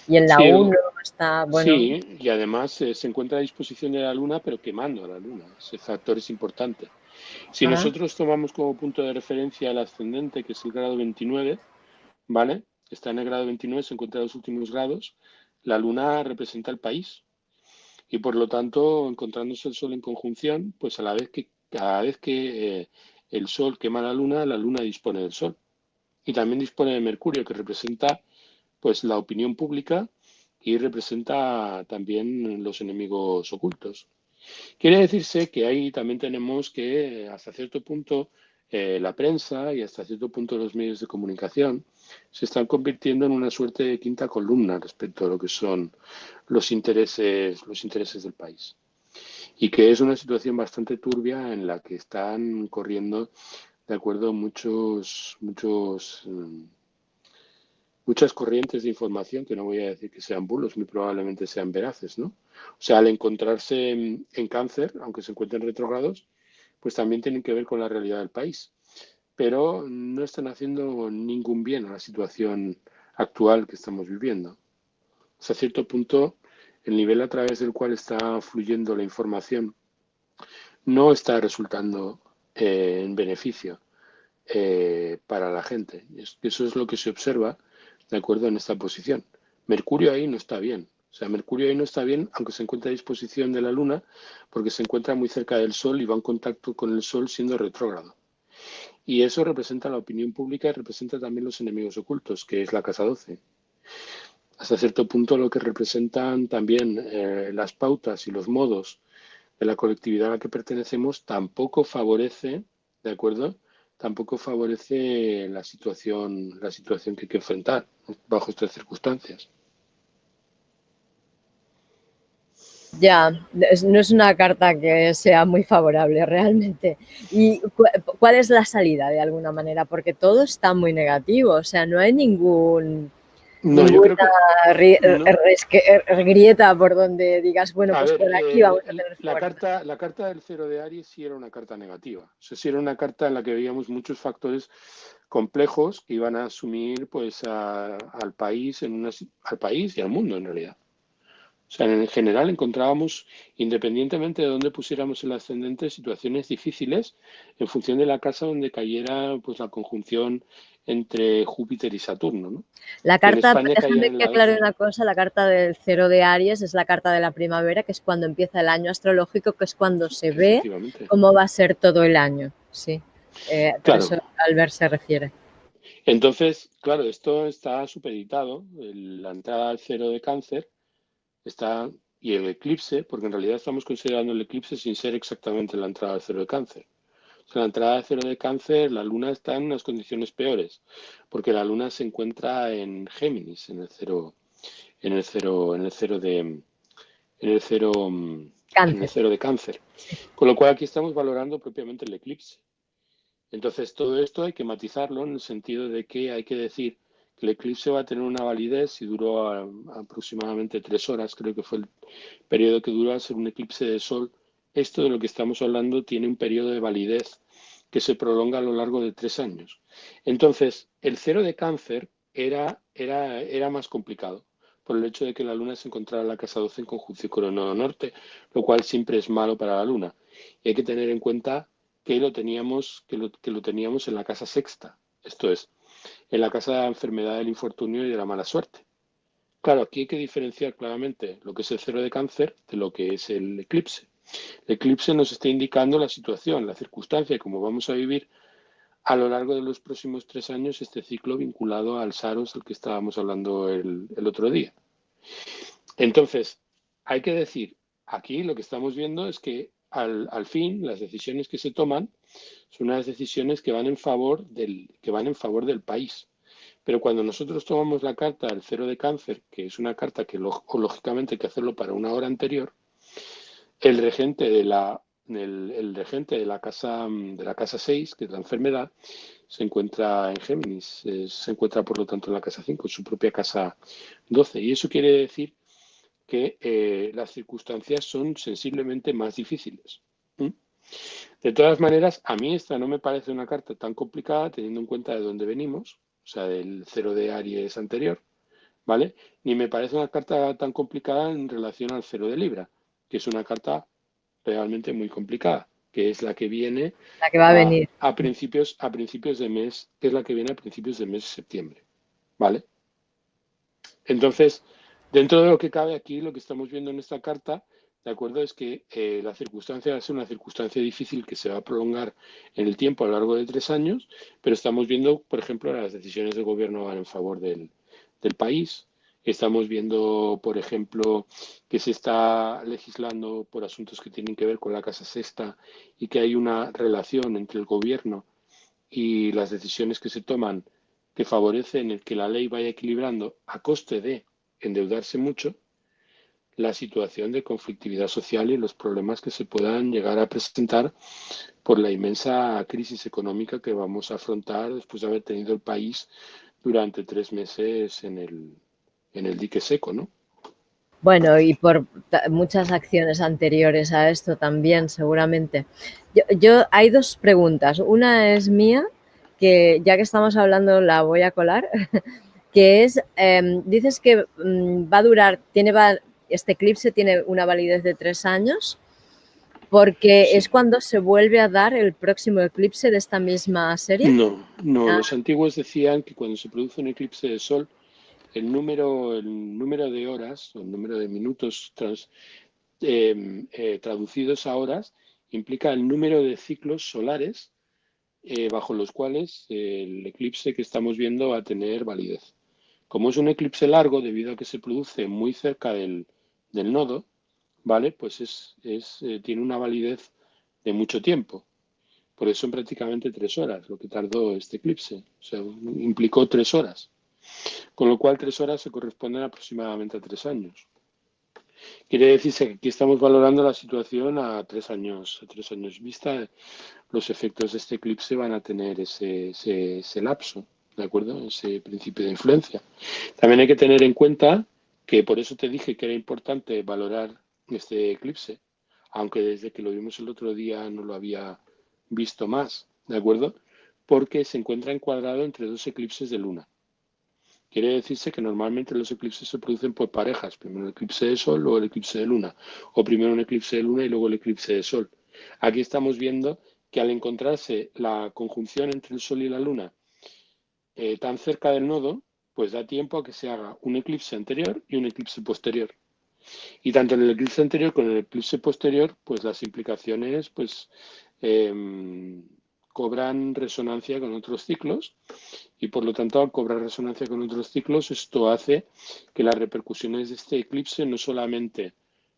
Y en la Sí, 1 está, bueno. sí, y además se encuentra a disposición de la Luna, pero quemando a la Luna. Ese factor es importante. Si Ah, nosotros tomamos como punto de referencia el ascendente, que es el grado 29, ¿vale? Está en el grado 29, se encuentra en los últimos grados. La Luna representa el país y por lo tanto, encontrándose el Sol en conjunción, pues a la vez que cada vez que el Sol quema la Luna dispone del Sol. Y también dispone de Mercurio, que representa pues la opinión pública y representa también los enemigos ocultos. Quiere decirse que ahí también tenemos que, hasta cierto punto, la prensa y hasta cierto punto los medios de comunicación se están convirtiendo en una suerte de quinta columna respecto a lo que son los intereses del país. Y que es una situación bastante turbia en la que están corriendo, de acuerdo, muchas corrientes de información, que no voy a decir que sean bulos, muy probablemente sean veraces, ¿no? O sea, al encontrarse en cáncer, aunque se encuentren retrogrados, pues también tienen que ver con la realidad del país. Pero no están haciendo ningún bien a la situación actual que estamos viviendo. Hasta cierto punto, el nivel a través del cual está fluyendo la información no está resultando en beneficio para la gente. Eso es lo que se observa, de acuerdo, en esta posición. Mercurio ahí no está bien. O sea, Mercurio ahí no está bien, aunque se encuentra a disposición de la Luna, porque se encuentra muy cerca del Sol y va en contacto con el Sol siendo retrógrado. Y eso representa la opinión pública y representa también los enemigos ocultos, que es la casa 12. hasta cierto punto lo que representan también las pautas y los modos de la colectividad a la que pertenecemos tampoco favorece, ¿de acuerdo? Tampoco favorece la situación que hay que enfrentar bajo estas circunstancias. Ya, no es una carta que sea muy favorable realmente. ¿Y cuál es la salida de alguna manera? Porque todo está muy negativo, o sea, no hay No, yo ninguna creo que no. grieta por donde digas, bueno, A pues ver, por aquí vamos a tener fuerza. la carta del cero de Aries sí era una carta negativa. O sea, sí era una carta en la que veíamos muchos factores complejos que iban a asumir pues al país al país y al mundo en realidad. O sea, en general encontrábamos, independientemente de dónde pusiéramos el ascendente, situaciones difíciles en función de la casa donde cayera pues la conjunción entre Júpiter y Saturno, ¿no? La Que en carta, España caía déjame en que la aclare 12. una cosa, la carta del cero de Aries es la carta de la primavera, que es cuando empieza el año astrológico, que es cuando se ve Efectivamente. cómo va a ser todo el año. Sí, por Claro. eso Albert se refiere. Entonces, claro, esto está supeditado, la entrada al cero de Cáncer está, y el eclipse, porque en realidad estamos considerando el eclipse sin ser exactamente la entrada al cero de Cáncer. O sea, la entrada al cero de Cáncer, la Luna está en unas condiciones peores, porque la Luna se encuentra en Géminis, en el cero, en el cero de, en el cero, en el Cáncer. cero de Cáncer. Sí. Con lo cual aquí estamos valorando propiamente el eclipse. Entonces, todo esto hay que matizarlo en el sentido de que hay que decir que el eclipse va a tener una validez si duró aproximadamente 3 horas, creo que fue el periodo que duró al ser un eclipse de sol. Esto de lo que estamos hablando tiene un periodo de validez que se prolonga a lo largo de 3 años. Entonces, el cero de Cáncer era más complicado por el hecho de que la Luna se encontrara en la casa 12 en conjunción con el nodo norte, lo cual siempre es malo para la Luna. Y hay que tener en cuenta que lo teníamos en la casa sexta, esto es, en la casa de la enfermedad, del infortunio y de la mala suerte. Claro, aquí hay que diferenciar claramente lo que es el cero de Cáncer de lo que es el eclipse. El eclipse nos está indicando la situación, la circunstancia y cómo vamos a vivir a lo largo de los próximos 3 años este ciclo vinculado al Saros del que estábamos hablando el otro día. Entonces, hay que decir, aquí lo que estamos viendo es que al fin las decisiones que se toman son unas decisiones que van en favor del país. Pero cuando nosotros tomamos la carta del cero de Cáncer, que es una carta que lógicamente hay que hacerlo para una hora anterior, el regente el regente de la casa 6, que es la enfermedad, se encuentra en Géminis, se encuentra por lo tanto en la casa 5, en su propia casa 12. Y eso quiere decir que las circunstancias son sensiblemente más difíciles. ¿Mm? De todas maneras, a mí esta no me parece una carta tan complicada teniendo en cuenta de dónde venimos, o sea, del cero de Aries anterior, ¿vale? Ni me parece una carta tan complicada en relación al cero de Libra, que es una carta realmente muy complicada, que es la que viene La que va a venir. a principios de mes, que es la que viene a principios del mes de septiembre, ¿vale? Entonces, dentro de lo que cabe aquí, lo que estamos viendo en esta carta, ¿de acuerdo? Es que la circunstancia va a ser una circunstancia difícil que se va a prolongar en el tiempo a lo largo de 3 años, pero estamos viendo, por ejemplo, las decisiones del gobierno van en favor del país. Estamos viendo, por ejemplo, que se está legislando por asuntos que tienen que ver con la Casa Sexta y que hay una relación entre el gobierno y las decisiones que se toman que favorecen el que la ley vaya equilibrando a coste de endeudarse mucho la situación de conflictividad social y los problemas que se puedan llegar a presentar por la inmensa crisis económica que vamos a afrontar después de haber tenido el país durante 3 meses en el dique seco, ¿no? Bueno, y por muchas acciones anteriores a esto también, seguramente. Hay dos preguntas. Una es mía, que ya que estamos hablando la voy a colar, que es, dices que va a durar, este eclipse tiene una validez de 3 años, porque es Sí. cuando se vuelve a dar el próximo eclipse de esta misma serie. No, no, Ah, los antiguos decían que cuando se produce un eclipse de sol, el número de horas o el número de minutos traducidos a horas implica el número de ciclos solares bajo los cuales el eclipse que estamos viendo va a tener validez. Como es un eclipse largo, debido a que se produce muy cerca del nodo, ¿vale? Pues tiene una validez de mucho tiempo. Por eso son prácticamente 3 horas lo que tardó este eclipse. O sea, implicó 3 horas. Con lo cual 3 horas se corresponden aproximadamente a 3 años. Quiere decirse que aquí estamos valorando la situación a 3 años vista. Los efectos de este eclipse van a tener ese lapso, ¿de acuerdo? Ese principio de influencia. También hay que tener en cuenta que por eso te dije que era importante valorar este eclipse, aunque desde que lo vimos el otro día no lo había visto más, ¿de acuerdo? Porque se encuentra encuadrado entre 2 eclipses de luna. Quiere decirse que normalmente los eclipses se producen por parejas, primero el eclipse de sol, luego el eclipse de luna, o primero un eclipse de luna y luego el eclipse de sol. Aquí estamos viendo que al encontrarse la conjunción entre el sol y la luna tan cerca del nodo, pues da tiempo a que se haga un eclipse anterior y un eclipse posterior. Y tanto en el eclipse anterior como en el eclipse posterior, pues las implicaciones pues cobran resonancia con otros ciclos y por lo tanto al cobrar resonancia con otros ciclos esto hace que las repercusiones de este eclipse no solamente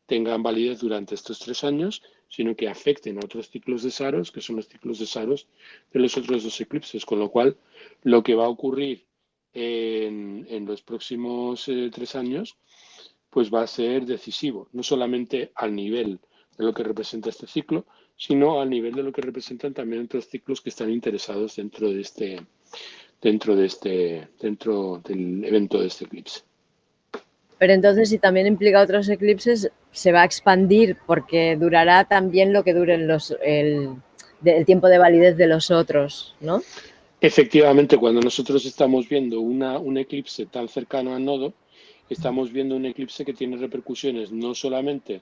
tengan validez durante estos 3 años, sino que afecten a otros ciclos de Saros, que son los ciclos de Saros de los otros 2 eclipses, con lo cual lo que va a ocurrir en los próximos 3 años pues va a ser decisivo, no solamente al nivel de lo que representa este ciclo, sino al nivel de lo que representan también otros ciclos que están interesados dentro del evento de este eclipse. Pero entonces, si también implica otros eclipses, se va a expandir porque durará también lo que duren el tiempo de validez de los otros, ¿no? Efectivamente, cuando nosotros estamos viendo un eclipse tan cercano al nodo, estamos viendo un eclipse que tiene repercusiones no solamente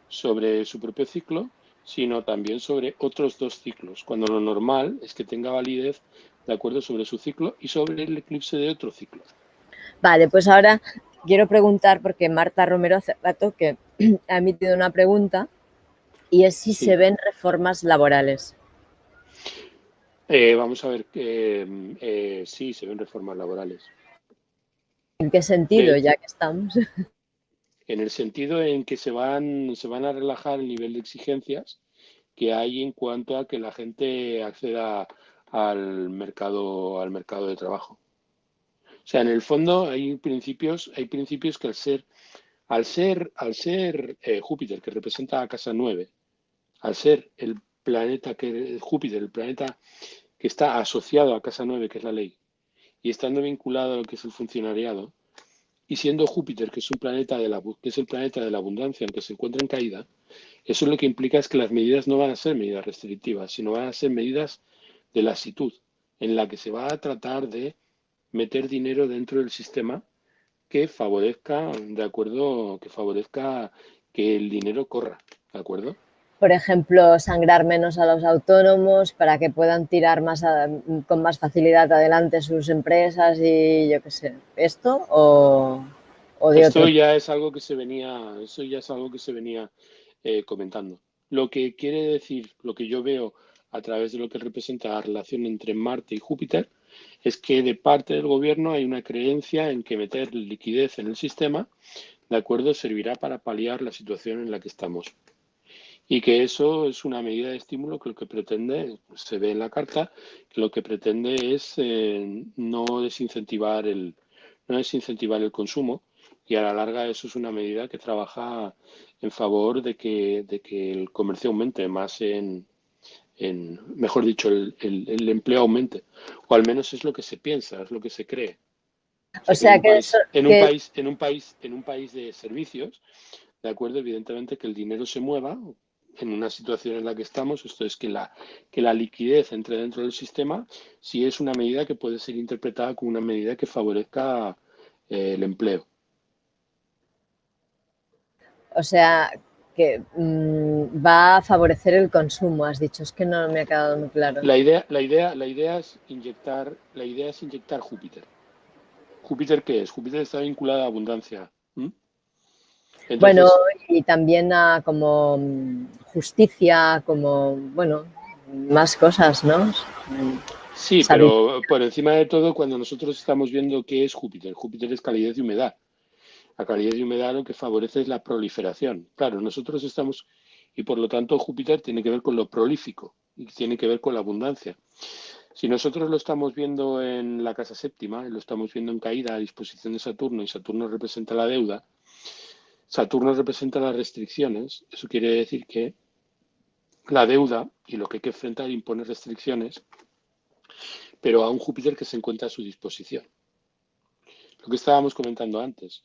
sobre su propio ciclo, sino también sobre otros 2 ciclos, cuando lo normal es que tenga validez de acuerdo sobre su ciclo y sobre el eclipse de otro ciclo. Vale, pues ahora quiero preguntar, porque Marta Romero hace rato que ha emitido una pregunta, y es si Sí. se ven reformas laborales. Vamos a ver, sí, se ven reformas laborales. ¿En qué sentido, ya que estamos? En el sentido en que se van a relajar el nivel de exigencias que hay en cuanto a que la gente acceda al mercado de trabajo. O sea, en el fondo hay principios que al ser Júpiter, que representa a casa 9, al ser el planeta que Júpiter, el planeta que está asociado a casa 9, que es la ley, y estando vinculado a lo que es el funcionariado, y siendo Júpiter, que es que es el planeta de la abundancia, aunque se encuentra en caída, eso lo que implica es que las medidas no van a ser medidas restrictivas, sino van a ser medidas de lasitud, en la que se va a tratar de meter dinero dentro del sistema que favorezca, de acuerdo, que favorezca que el dinero corra, ¿de acuerdo? Por ejemplo, sangrar menos a los autónomos para que puedan tirar con más facilidad adelante sus empresas y yo qué sé, ¿esto o de Esto otro? ya es algo que se venía, eso ya es algo que se venía comentando. Lo que quiere decir, lo que yo veo a través de lo que representa la relación entre Marte y Júpiter, es que de parte del gobierno hay una creencia en que meter liquidez en el sistema, ¿de acuerdo?, servirá para paliar la situación en la que estamos. Y que eso es una medida de estímulo que lo que pretende, se ve en la carta, que lo que pretende es no desincentivar el consumo, y a la larga eso es una medida que trabaja en favor de que el comercio aumente más mejor dicho, el empleo aumente. O al menos es lo que se piensa, es lo que se cree. O O sea que en sea un que, país, en un país, en un país de servicios, de acuerdo, evidentemente que el dinero se mueva en una situación en la que estamos, esto es que la liquidez entre dentro del sistema, sí es una medida que puede ser interpretada como una medida que favorezca el empleo. o sea, que va a favorecer el consumo, has dicho. Es que no me ha quedado muy claro. La idea es inyectar Júpiter. ¿Júpiter qué es? Júpiter está vinculado a abundancia. Bueno, Entonces, y también a como justicia, como, bueno, más cosas, ¿no? Sí, sabiendo. pero por encima de todo, cuando nosotros estamos viendo qué es Júpiter, Júpiter es calidez y humedad. La calidez y humedad lo que favorece es la proliferación. Claro, nosotros estamos, y por lo tanto Júpiter tiene que ver con lo prolífico y tiene que ver con la abundancia. Si nosotros lo estamos viendo en la casa séptima, lo estamos viendo en caída a disposición de Saturno y Saturno representa la deuda, Saturno representa las restricciones, eso quiere decir que la deuda y lo que hay que enfrentar impone restricciones, pero a un Júpiter que se encuentra a su disposición. Lo que estábamos comentando antes.